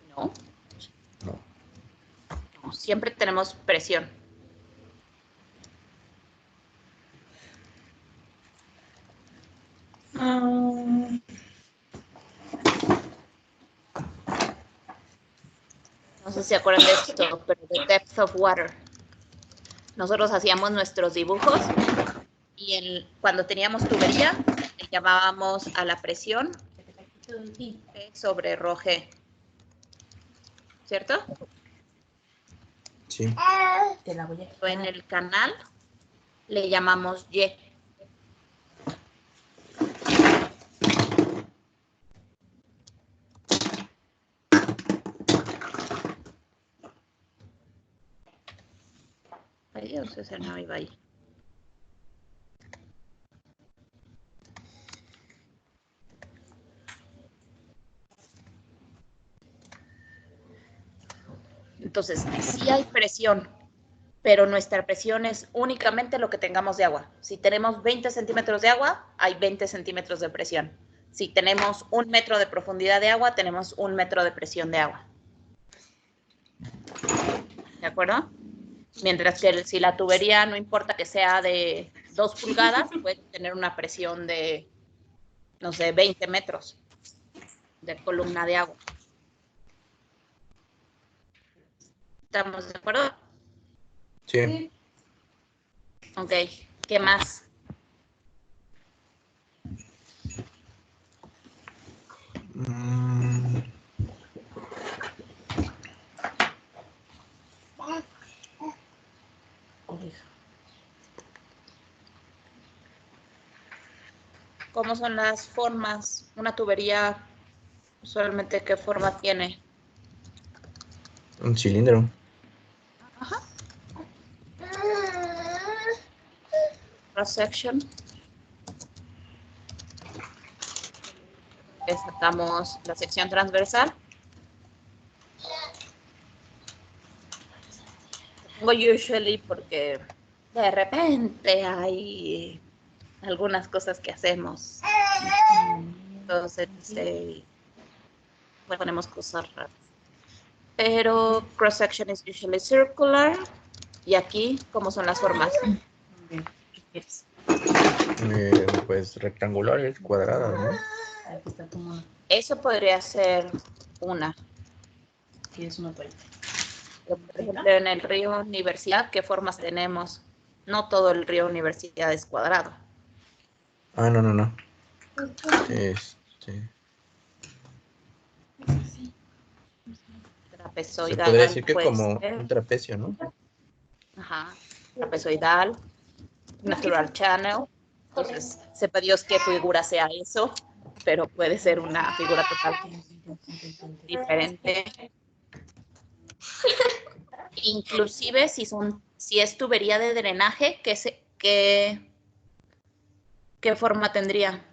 No. No. No, siempre tenemos presión. No sé si se acuerdan de esto, pero the depth of water. Nosotros hacíamos nuestros dibujos y cuando teníamos tubería le llamábamos a la presión P sobre rho G. ¿Cierto? Sí. En el canal le llamamos Y. Ay, Dios, ese no iba ahí. Entonces, sí hay presión, pero nuestra presión es únicamente lo que tengamos de agua. Si tenemos 20 centímetros de agua, hay 20 centímetros de presión. Si tenemos 1 metro de profundidad de agua, tenemos 1 metro de presión de agua. ¿De acuerdo? Mientras que si la tubería, no importa que sea de 2 pulgadas, puede tener una presión de, no sé, 20 metros de columna de agua. ¿Estamos de acuerdo? Sí. Ok, ¿qué más? ¿Cómo son las formas? Una tubería, usualmente, ¿qué forma tiene? Un cilindro. Ajá. Cross section. Sacamos la sección transversal. Pongo usually porque de repente hay algunas cosas que hacemos. Entonces, ponemos cosas raras. Pero cross section is usually circular. Y aquí, ¿cómo son las formas? Pues rectangulares, cuadradas, ¿no? Eso podría ser una. ¿Quieres una toalla? Por ejemplo, en el río Universidad, ¿qué formas tenemos? No todo el río Universidad es cuadrado. Ah, no. Este, se Trapezoidal. podría decir que puede como ser. un trapecio, ¿no? Ajá. Trapezoidal. Natural channel. Entonces, sepa Dios qué figura sea eso, pero puede ser una figura totalmente diferente. Inclusive si es tubería de drenaje, ¿qué forma tendría?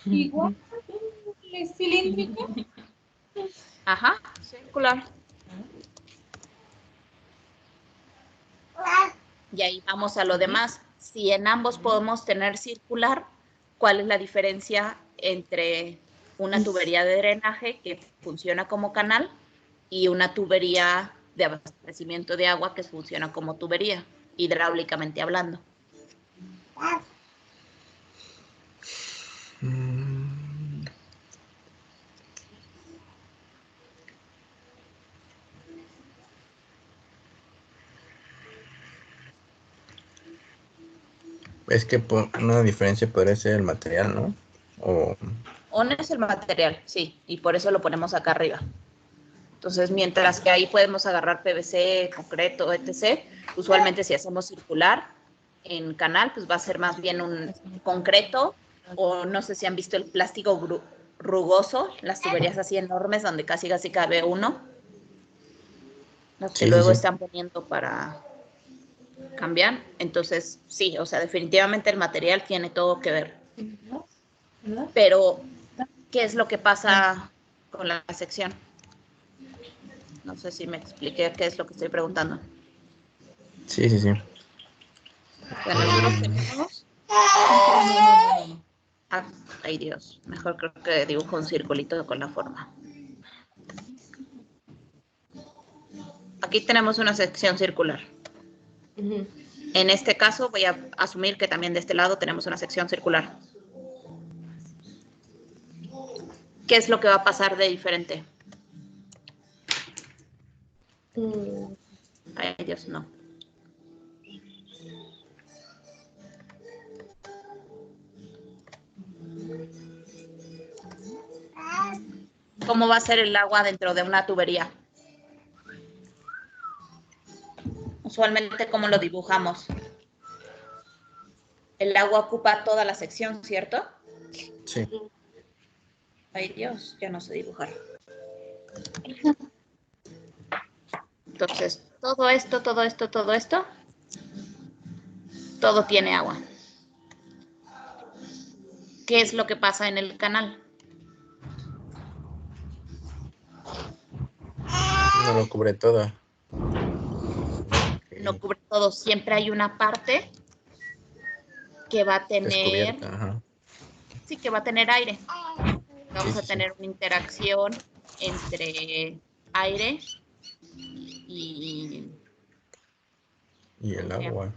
Igual, es cilíndrica. Ajá, circular. Y ahí vamos a lo demás. Si en ambos podemos tener circular, ¿cuál es la diferencia entre una tubería de drenaje que funciona como canal y una tubería de abastecimiento de agua que funciona como tubería, hidráulicamente hablando? Es que una diferencia podría ser el material, ¿no? O Uno es el material, sí, y por eso lo ponemos acá arriba. Entonces, mientras que ahí podemos agarrar PVC, concreto, etc., usualmente si hacemos circular en canal, pues va a ser más bien un concreto, o no sé si han visto el plástico rugoso, las tuberías así enormes donde casi cabe uno, las que sí, sí, luego sí. están poniendo para cambiar. Entonces, sí, o sea, definitivamente el material tiene todo que ver. Pero, ¿qué es lo que pasa con la sección? No sé si me expliqué qué es lo que estoy preguntando. Sí, sí, sí. Bueno, nosotros tenemos... ay, Dios. Mejor creo que dibujo un circulito con la forma. Aquí tenemos una sección circular. En este caso voy a asumir que también de este lado tenemos una sección circular. ¿Qué es lo que va a pasar de diferente? Ay, Dios, no. ¿Cómo va a ser el agua dentro de una tubería? Usualmente, ¿cómo lo dibujamos? El agua ocupa toda la sección, ¿cierto? Sí. Ay, Dios, ya no sé dibujar. Entonces, todo esto, todo tiene agua. ¿Qué es lo que pasa en el canal? No lo cubre todo. No cubre todo, siempre hay una parte que va a tener... Descubierta, ajá. Sí, que va a tener aire. Vamos Sí, a sí, tener una interacción entre aire y y el agua.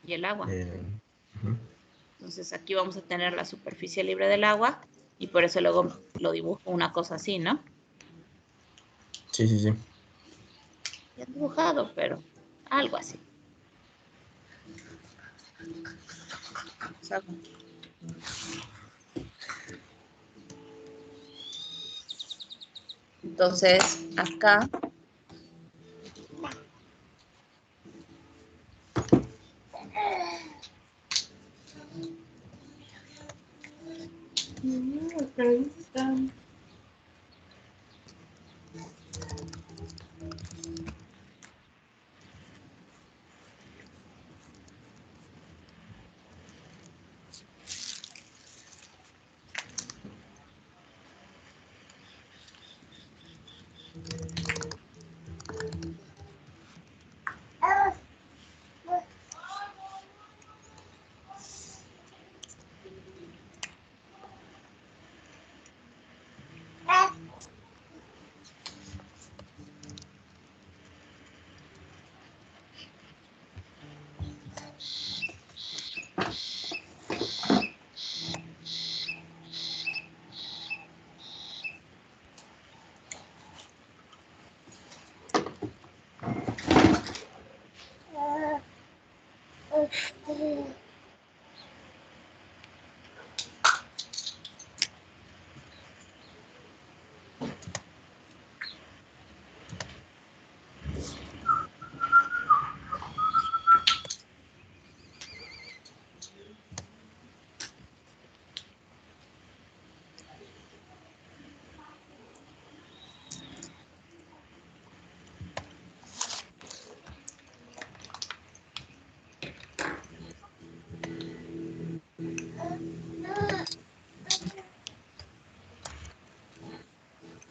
Y el agua. Uh-huh. Entonces aquí vamos a tener la superficie libre del agua y por eso luego lo dibujo una cosa así, ¿no? Sí, sí, sí. Bien dibujado, pero algo así. Entonces, acá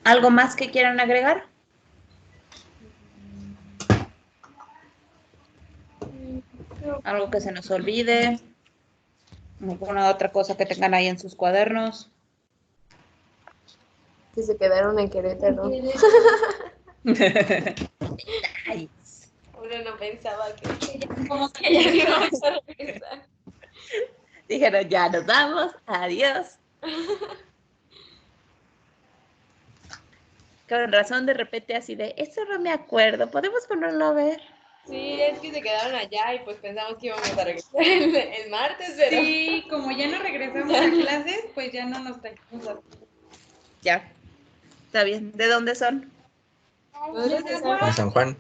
¿Algo más que quieran agregar? ¿Algo que se nos olvide? ¿Alguna otra cosa que tengan ahí en sus cuadernos? Que se quedaron en Querétaro. Ay, Uno no pensaba que Como ya no íbamos a regresar. dijeron, ya nos vamos, adiós. Con razón de repente así de, eso no me acuerdo, ¿podemos ponerlo a ver? Sí, es que se quedaron allá y pues pensamos que íbamos a regresar el martes, pero Sí, como ya no regresamos a clases, pues ya no nos trajimos a... Ya, está bien. ¿De dónde son? nosotros En estamos San Juan.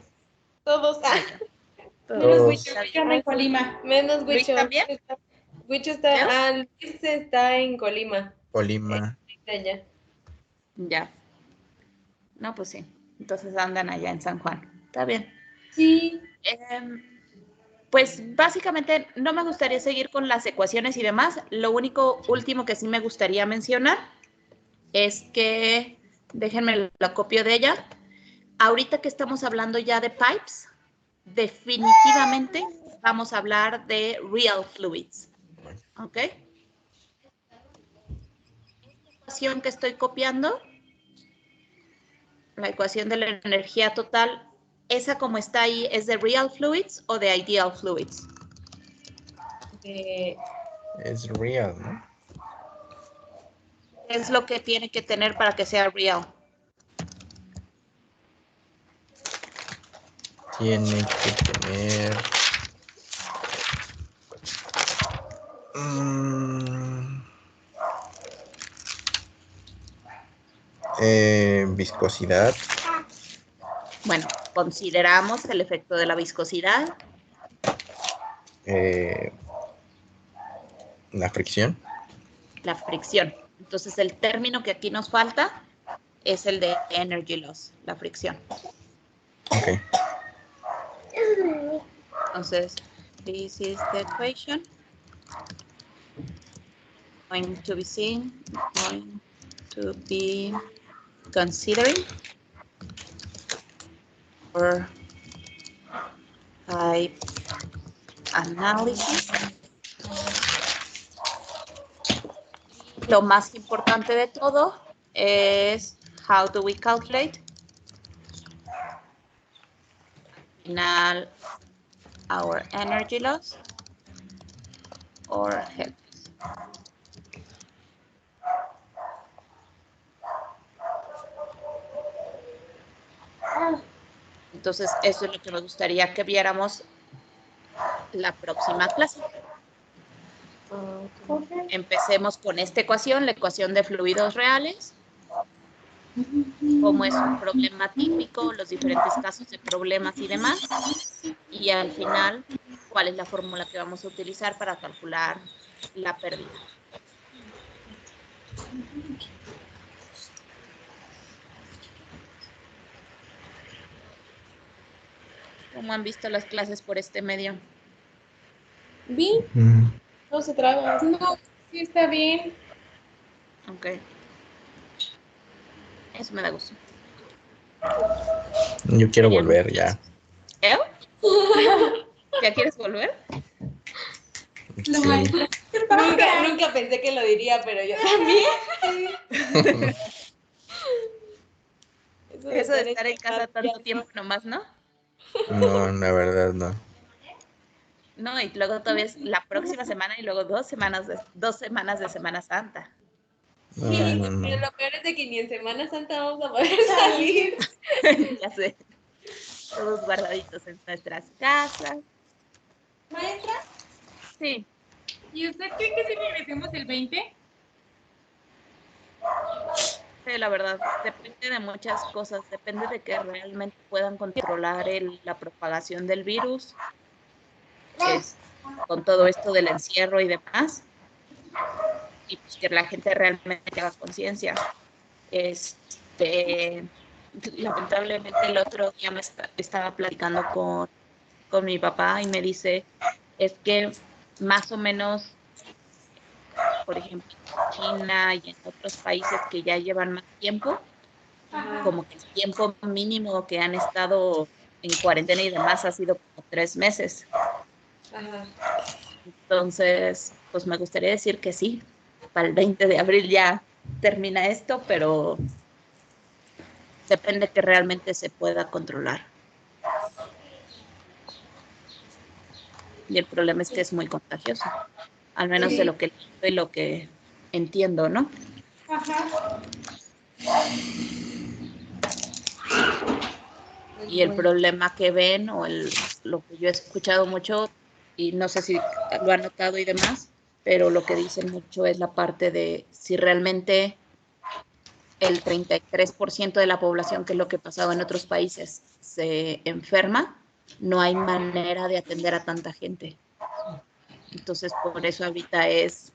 todos. Todos. Menos Todos. Huicho, que anda en Colima. Menos ¿Luis Huicho. también? Huicho está, ¿Leo? Luis está en Colima. Colima. De allá. Ya. No, pues sí. Entonces andan allá en San Juan. Está bien. Sí. Pues básicamente no me gustaría seguir con las ecuaciones y demás. Lo único último que sí me gustaría mencionar es que, déjenme la copio de ella. Ahorita que estamos hablando ya de pipes, definitivamente vamos a hablar de real fluids. ¿Ok? Esta ecuación que estoy copiando, la ecuación de la energía total, esa como está ahí, ¿es de real fluids o de ideal fluids? Es real, ¿no? ¿Qué es lo que tiene que tener para que sea real? Tiene que tener... viscosidad. Bueno, consideramos el efecto de la viscosidad, La fricción. la fricción. Entonces, el término que aquí nos falta es el de energy loss, la fricción. Ok. Entonces, this is the equation going to be considering for pipe analysis. Lo más importante de todo es how do we calculate final our energy loss or head. Entonces, eso es lo que me gustaría que viéramos la próxima clase. Empecemos con esta ecuación, la ecuación de fluidos reales, cómo es un problema típico, los diferentes casos de problemas y demás, y al final, cuál es la fórmula que vamos a utilizar para calcular la pérdida. ¿Cómo han visto las clases por este medio? Bien, no se traba. No, sí está bien. Ok. Eso me da gusto. Yo quiero volver ya. ¿Eh? ¿Ya quieres volver? Sí. Nunca pensé que lo diría, pero yo también. Eso de estar en casa tanto tiempo nomás, ¿no? No, la verdad no. No, y luego todavía es la próxima semana y luego 2 semanas de Semana Santa. No, Sí, no, no. pero lo peor es de que ni en Semana Santa vamos a poder salir. Ya sé. Todos guardaditos en nuestras casas. Maestra, Sí. ¿y usted cree que si regresemos el 20? Sí, la verdad, depende de muchas cosas, depende de que realmente puedan controlar la propagación del virus, con todo esto del encierro y demás, y pues que la gente realmente haga conciencia. Lamentablemente el otro día estaba platicando con mi papá y me dice, es que más o menos, por ejemplo, en China y en otros países que ya llevan más tiempo, como que el tiempo mínimo que han estado en cuarentena y demás ha sido como 3 meses. Ajá. Entonces, pues me gustaría decir que sí, para el 20 de abril ya termina esto, pero depende que realmente se pueda controlar. Y el problema es que es muy contagioso, al menos de lo que leo y lo que entiendo, ¿no? Ajá. Y el problema que ven, o lo que yo he escuchado mucho, y no sé si lo han notado y demás, pero lo que dicen mucho es la parte de si realmente el 33% de la población, que es lo que pasaba en otros países, se enferma, no hay manera de atender a tanta gente. Entonces, por eso ahorita es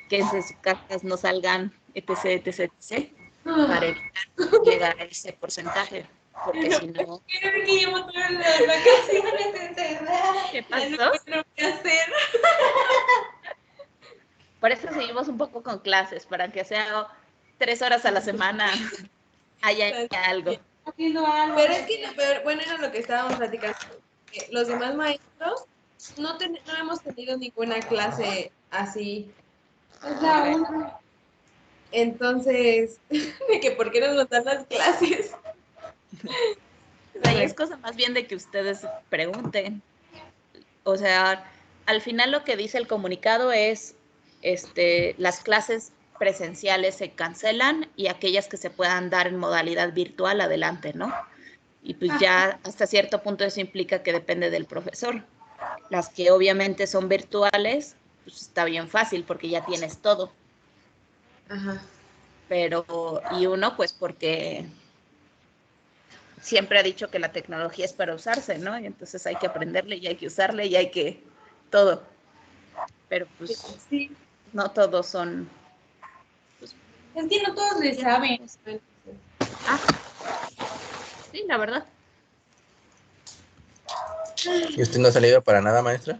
que de sus casas no salgan, etc., etc., etc., para evitar llegar a ese porcentaje. Porque si no... Creo que llevo todas las vacaciones encerradas. ¿Qué Ya no pasó? encuentro qué hacer. Por eso seguimos un poco con clases, para que sea 3 horas a la semana haya algo. Haciendo algo. Pero es que lo peor, bueno, era lo que estábamos platicando. Que los demás maestros no hemos tenido ninguna clase así. Es la una. Entonces, de que por qué no nos dan las clases. Ahí es cosa más bien de que ustedes pregunten. O sea, al final lo que dice el comunicado es, las clases presenciales se cancelan y aquellas que se puedan dar en modalidad virtual, adelante, ¿no? Y pues ya hasta cierto punto eso implica que depende del profesor. Las que obviamente son virtuales, pues está bien fácil porque ya tienes todo. Ajá. Pero, y uno, pues porque siempre ha dicho que la tecnología es para usarse, ¿no? Y entonces hay que aprenderle y hay que usarle y hay que todo. Pero pues Sí. no todos son... Pues, Es que no todos le saben. sí, la verdad. ¿Y usted no ha salido para nada, maestra?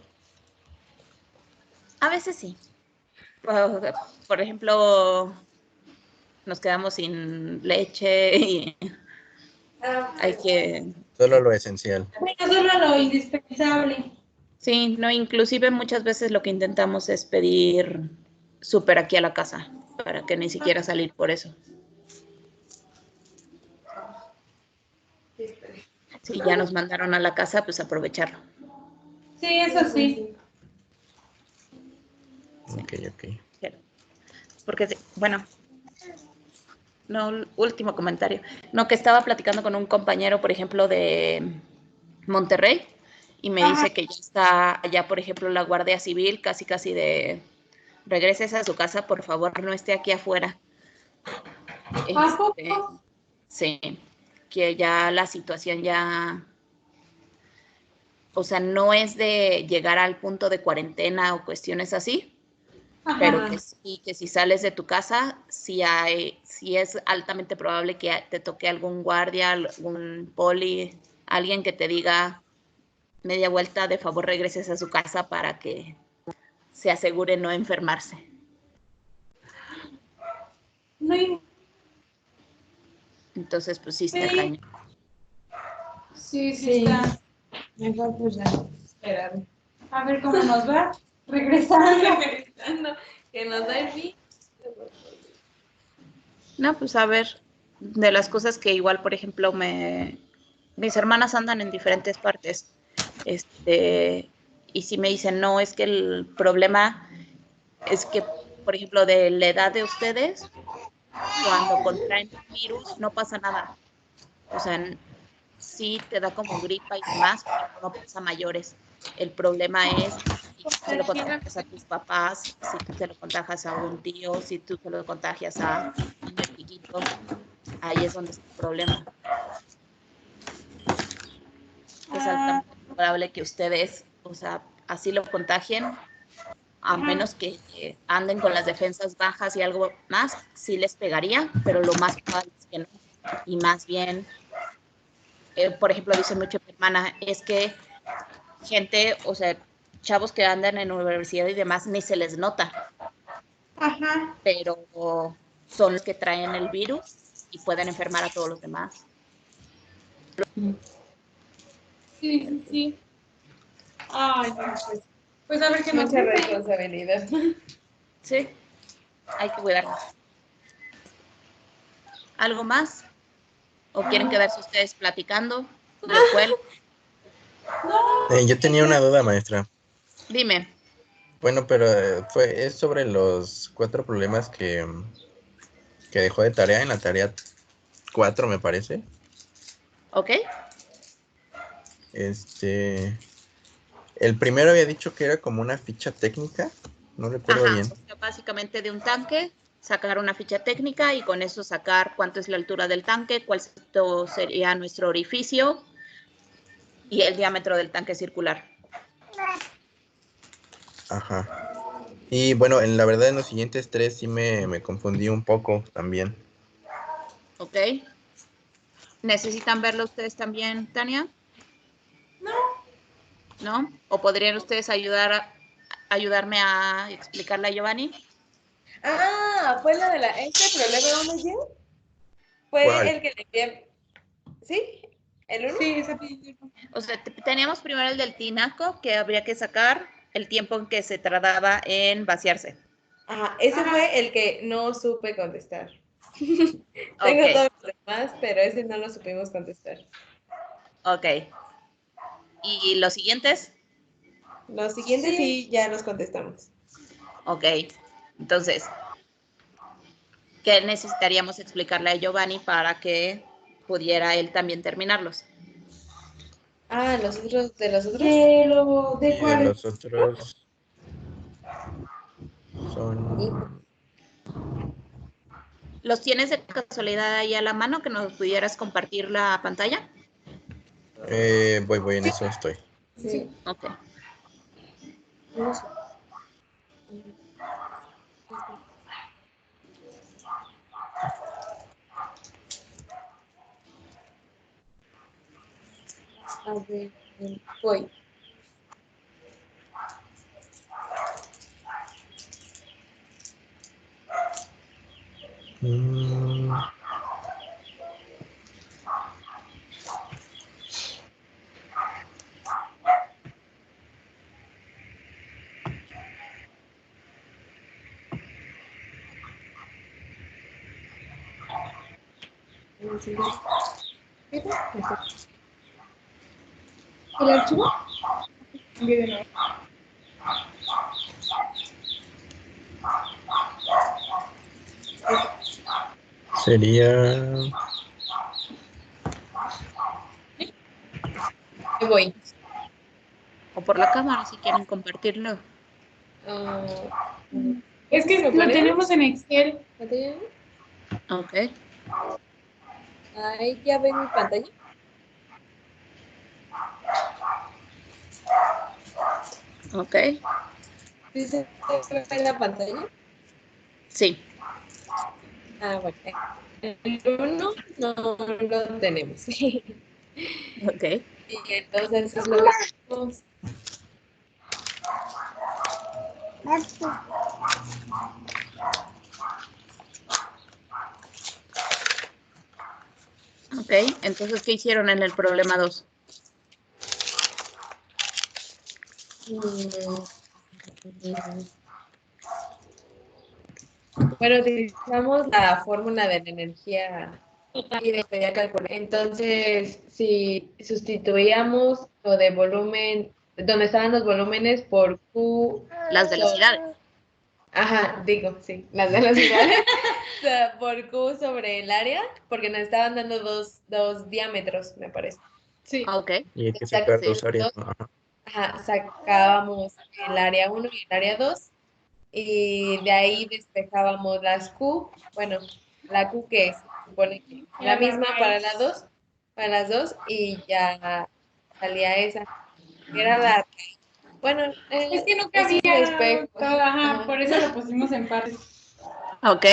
A veces sí. Por ejemplo, nos quedamos sin leche y hay que... Solo lo esencial. Bueno, solo lo indispensable. Sí, no, inclusive muchas veces lo que intentamos es pedir súper aquí a la casa, para que ni siquiera salir por eso. Si ya nos mandaron a la casa, pues aprovecharlo. Sí, eso sí. Ok, ok. Porque, bueno, no, último comentario. No, que estaba platicando con un compañero, por ejemplo, de Monterrey, y me dice que ya está allá, por ejemplo, la Guardia Civil, casi de regreses a su casa, por favor, no esté aquí afuera. ¿A poco? Sí, que ya la situación ya, o sea, no es de llegar al punto de cuarentena o cuestiones así, pero que sí, que si sales de tu casa, sí es altamente probable que te toque algún guardia, algún poli, alguien que te diga media vuelta, de favor regreses a su casa para que se asegure no enfermarse. No hay... Entonces, pues sí está cañón. Sí, está. Mejor pues ya, esperar. A ver cómo nos va. Regresando. Que nos da el fin. No, pues a ver, de las cosas que igual, por ejemplo, mis hermanas andan en diferentes partes, y si me dicen, no, es que el problema es que, por ejemplo, de la edad de ustedes, cuando contraen el virus no pasa nada. O sea, sí te da como gripa y demás, pero no pasa mayores. El problema es si tú se lo contagias a tus papás, si tú se lo contagias a un tío, si tú se lo contagias a un niño chiquito, ahí es donde está el problema. Es altamente probable que ustedes, o sea, así lo contagien, a menos que anden con las defensas bajas y algo más, sí les pegaría, pero lo más probable es que no. Y más bien, por ejemplo, dice mucho mi hermana, es que gente, o sea, chavos que andan en universidad y demás, ni se les nota, pero son los que traen el virus y pueden enfermar a todos los demás. Sí, sí. Ay, no, pues a ver qué nos Mucha dice. responsabilidad. Sí, hay que cuidarnos. ¿Algo más? ¿O quieren quedarse ustedes platicando de la escuela? Yo tenía una duda, maestra. Dime. Bueno, pero es sobre los 4 problemas que dejó de tarea en la tarea 4, me parece. ¿Ok? El primero había dicho que era como una ficha técnica, no recuerdo Ajá, bien. o sea, básicamente de un tanque, sacar una ficha técnica y con eso sacar cuánto es la altura del tanque, cuál sería nuestro orificio y el diámetro del tanque circular. Ajá. Y bueno, la verdad en los siguientes 3 sí me confundí un poco también. ¿Ok? ¿Necesitan verlo ustedes también, Tania? ¿No? ¿O podrían ustedes ayudarme a explicarle a Giovanni? Ah, fue la de este problema 1 ya. Fue ¿Cuál? el que le envié. ¿Sí? ¿El 1? Sí, ese pide. O sea, teníamos primero el del tinaco, que habría que sacar el tiempo en que se tardaba en vaciarse. Ajá, ese fue el que no supe contestar. Tengo Ok, todos los demás, pero ese no lo supimos contestar. ok. ¿Y los siguientes? Los siguientes sí ya los contestamos. Ok. Entonces, ¿qué necesitaríamos explicarle a Giovanni para que pudiera él también terminarlos? Ah, los otros, de los otros. ¿De Y de cuál? los otros son... ¿Los tienes de casualidad ahí a la mano que nos pudieras compartir la pantalla? Voy, en eso estoy. Sí. Ok. A ver, voy. Mm, ¿El archivo? Envío de nuevo. sería... Voy. O por la cámara si quieren compartirlo. Ah, Es que ¿lo lo ponemos? tenemos en Excel. ¿Lo tienen? Ok. Ahí ya ven mi pantalla. Ok. ¿Sí se ve la pantalla? Sí. Ah, bueno. El 1 no lo tenemos. Ok. Y entonces es lo que hacemos. Ok. Entonces, ¿qué hicieron en el problema 2? Bueno, utilizamos la fórmula de la energía y después ya calculé. Entonces, si sustituíamos lo de volumen, donde estaban los volúmenes por Q. Las velocidades. Ajá, digo, sí, las velocidades. O sea, por Q sobre el área, porque nos estaban dando dos diámetros, me parece. Sí. Ok. Y hay que Exacto, sacar sí, 2 áreas. dos. Ajá. Ajá, sacábamos el área 1 y el área 2 y de ahí despejábamos las Q, bueno, la Q que se supone que la misma para las dos y ya salía esa, que era la, bueno, Es que no es cabía el espejo. todo, ajá, Ajá. por eso lo pusimos en partes. Ok.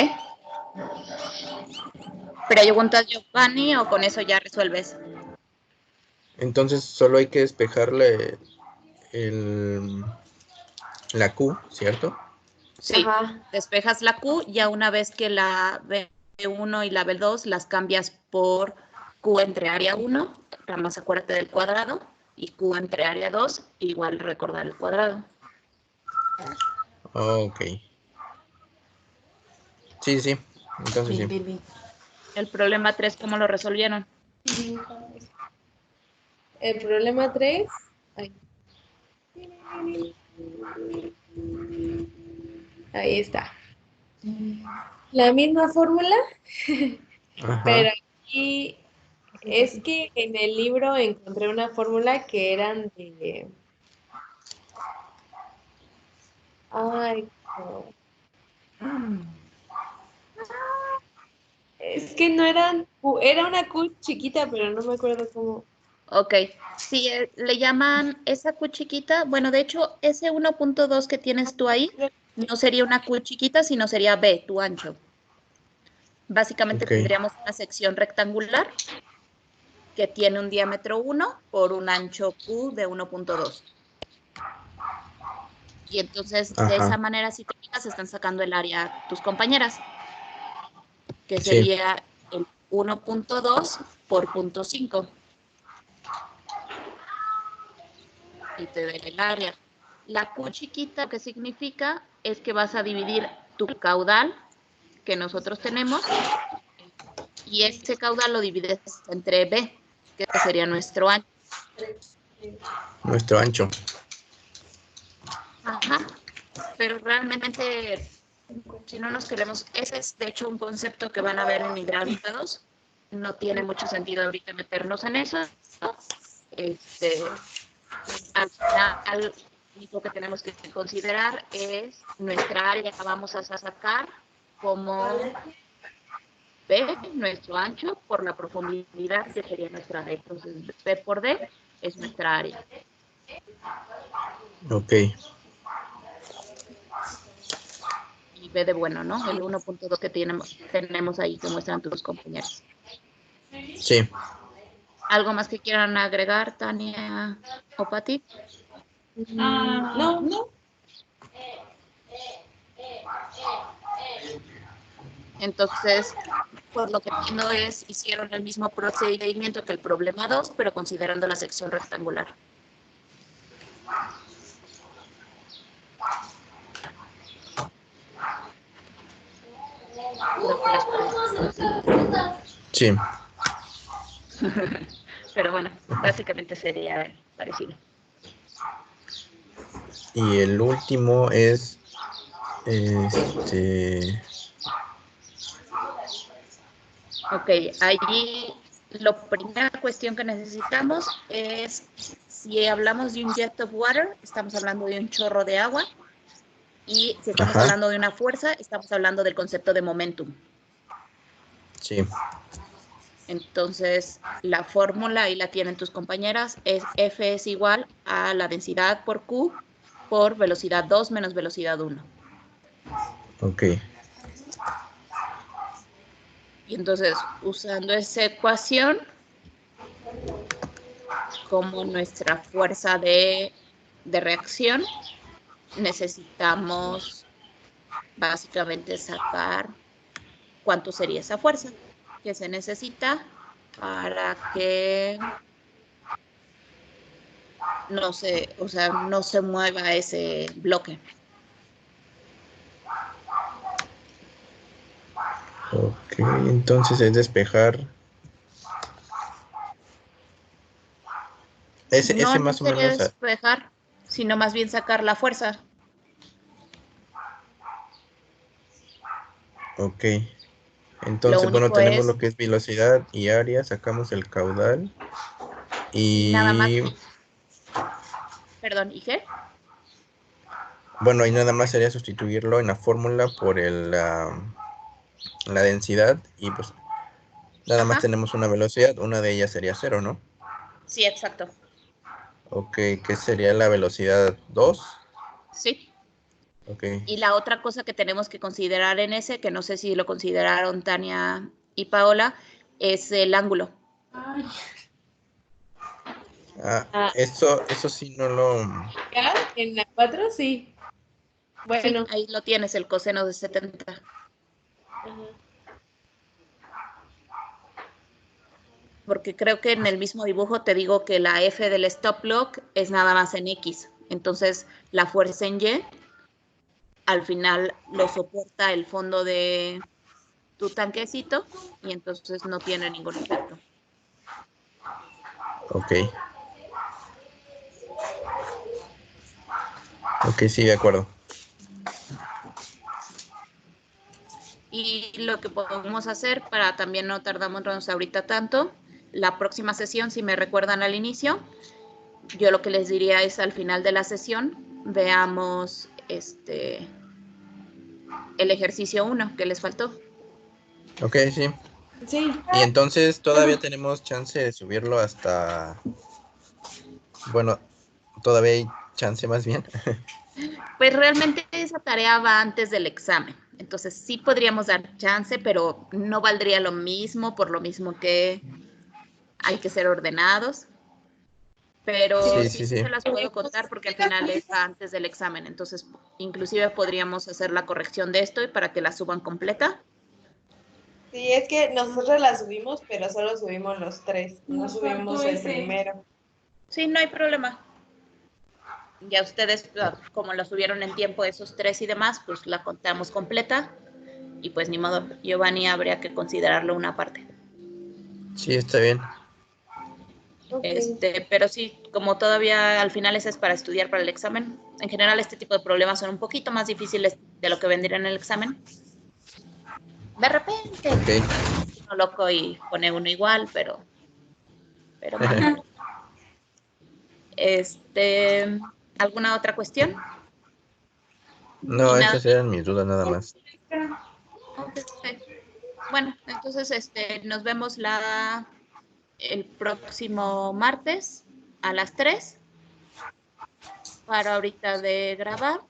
¿Preguntas, Giovanni, o con eso ya resuelves? Entonces solo hay que despejarle la Q, ¿cierto? Sí. Ajá. Despejas la Q, ya una vez que la B1 y la B2 las cambias por Q entre área 1, nada más acuérdate del cuadrado, y Q entre área 2, igual recordar el cuadrado. Ok. Sí, sí. Entonces sí. El problema 3, ¿cómo lo resolvieron? El problema 3. Ahí está. La misma fórmula, Ajá. pero aquí es que en el libro encontré una fórmula que eran de... Ay, no. Es que no eran... Era una Q chiquita, pero no me acuerdo cómo. Ok, si le llaman esa Q chiquita, bueno, de hecho, ese 1.2 que tienes tú ahí, no sería una Q chiquita, sino sería B, tu ancho. Básicamente Ok. tendríamos una sección rectangular que tiene un diámetro 1 por un ancho Q de 1.2. Y entonces, de esa Ajá. manera, si te fijas, están sacando el área tus compañeras, que Sí. sería el 1.2 por 0.5. Y te da el área. La Q chiquita, que significa, es que vas a dividir tu caudal que nosotros tenemos y ese caudal lo divides entre B, que sería nuestro ancho. Nuestro ancho. Ajá. Pero realmente, si no nos queremos, ese es de hecho un concepto que van a ver en hidráulica 2. No tiene mucho sentido ahorita meternos en eso. Al final, lo único que tenemos que considerar es nuestra área que vamos a sacar como B, nuestro ancho, por la profundidad que sería nuestra área. Entonces, B por D es nuestra área. Ok. Y B de bueno, ¿no? El 1.2 que tenemos ahí que muestran tus compañeros. Sí. ¿Algo más que quieran agregar, Tania o Pati? No, no. Entonces, por lo que entiendo hicieron el mismo procedimiento que el problema 2, pero considerando la sección rectangular. Sí. Pero bueno, básicamente sería parecido. Y el último es Ok, allí la primera cuestión que necesitamos es, si hablamos de un jet of water, estamos hablando de un chorro de agua, y si estamos Ajá. hablando de una fuerza, estamos hablando del concepto de momentum. Sí. Entonces, la fórmula, ahí la tienen tus compañeras, es F es igual a la densidad por Q por velocidad 2 menos velocidad 1. Ok. Y entonces, usando esa ecuación como nuestra fuerza de reacción, necesitamos básicamente sacar cuánto sería esa fuerza que se necesita para que no se mueva ese bloque. Ok, entonces es despejar. Ese No más o sería menos. despejar, sino más bien sacar la fuerza. Ok. Lo Entonces, bueno, único tenemos es lo que es velocidad y área, sacamos el caudal. nada más, Y perdón, ¿y qué? bueno, ahí nada más sería sustituirlo en la fórmula por la densidad. Y pues nada más Ajá, tenemos una velocidad, una de ellas sería 0, ¿no? sí, exacto. Ok, que sería la velocidad 2. Sí. Ok. Y la otra cosa que tenemos que considerar en ese, que no sé si lo consideraron Tania y Paola, es el ángulo. Eso sí no lo... ¿Ya? En la 4 sí. Sí, Bueno. ahí lo tienes, el coseno de 70. Ajá. porque creo que en el mismo dibujo te digo que la F del stop lock es nada más en X. Entonces, la fuerza en Y al final lo soporta el fondo de tu tanquecito y entonces no tiene ningún efecto. Ok. Ok, sí, de acuerdo. Y lo que podemos hacer para también no tardarnos ahorita tanto, la próxima sesión, si me recuerdan al inicio, yo lo que les diría es al final de la sesión, veamos el ejercicio 1 que les faltó. Ok, sí. Sí. Y entonces todavía tenemos chance de subirlo hasta... Bueno, todavía hay chance más bien. Pues realmente esa tarea va antes del examen. Entonces sí podríamos dar chance, pero no valdría lo mismo, por lo mismo que hay que ser ordenados. Pero Sí, sí sí, sí. se las puedo contar porque al final es antes del examen. Entonces, inclusive podríamos hacer la corrección de esto y para que la suban completa. Sí, es que nosotros la subimos, pero solo subimos los 3, no Nos subimos faltó el ese. primero. Sí, no hay problema. Ya ustedes, como lo subieron en tiempo esos 3 y demás, pues la contamos completa. Y pues ni modo, Giovanni habría que considerarlo una parte. Sí, está bien. Okay. Pero sí, como todavía al final ese es para estudiar para el examen, en general este tipo de problemas son un poquito más difíciles de lo que vendría en el examen. De repente, Ok. uno loco y pone uno igual, pero más o menos. ¿Alguna otra cuestión? No, Y nada. esas eran mis dudas nada más. Ok. Bueno, entonces nos vemos el próximo martes a las 3 para ahorita de grabar.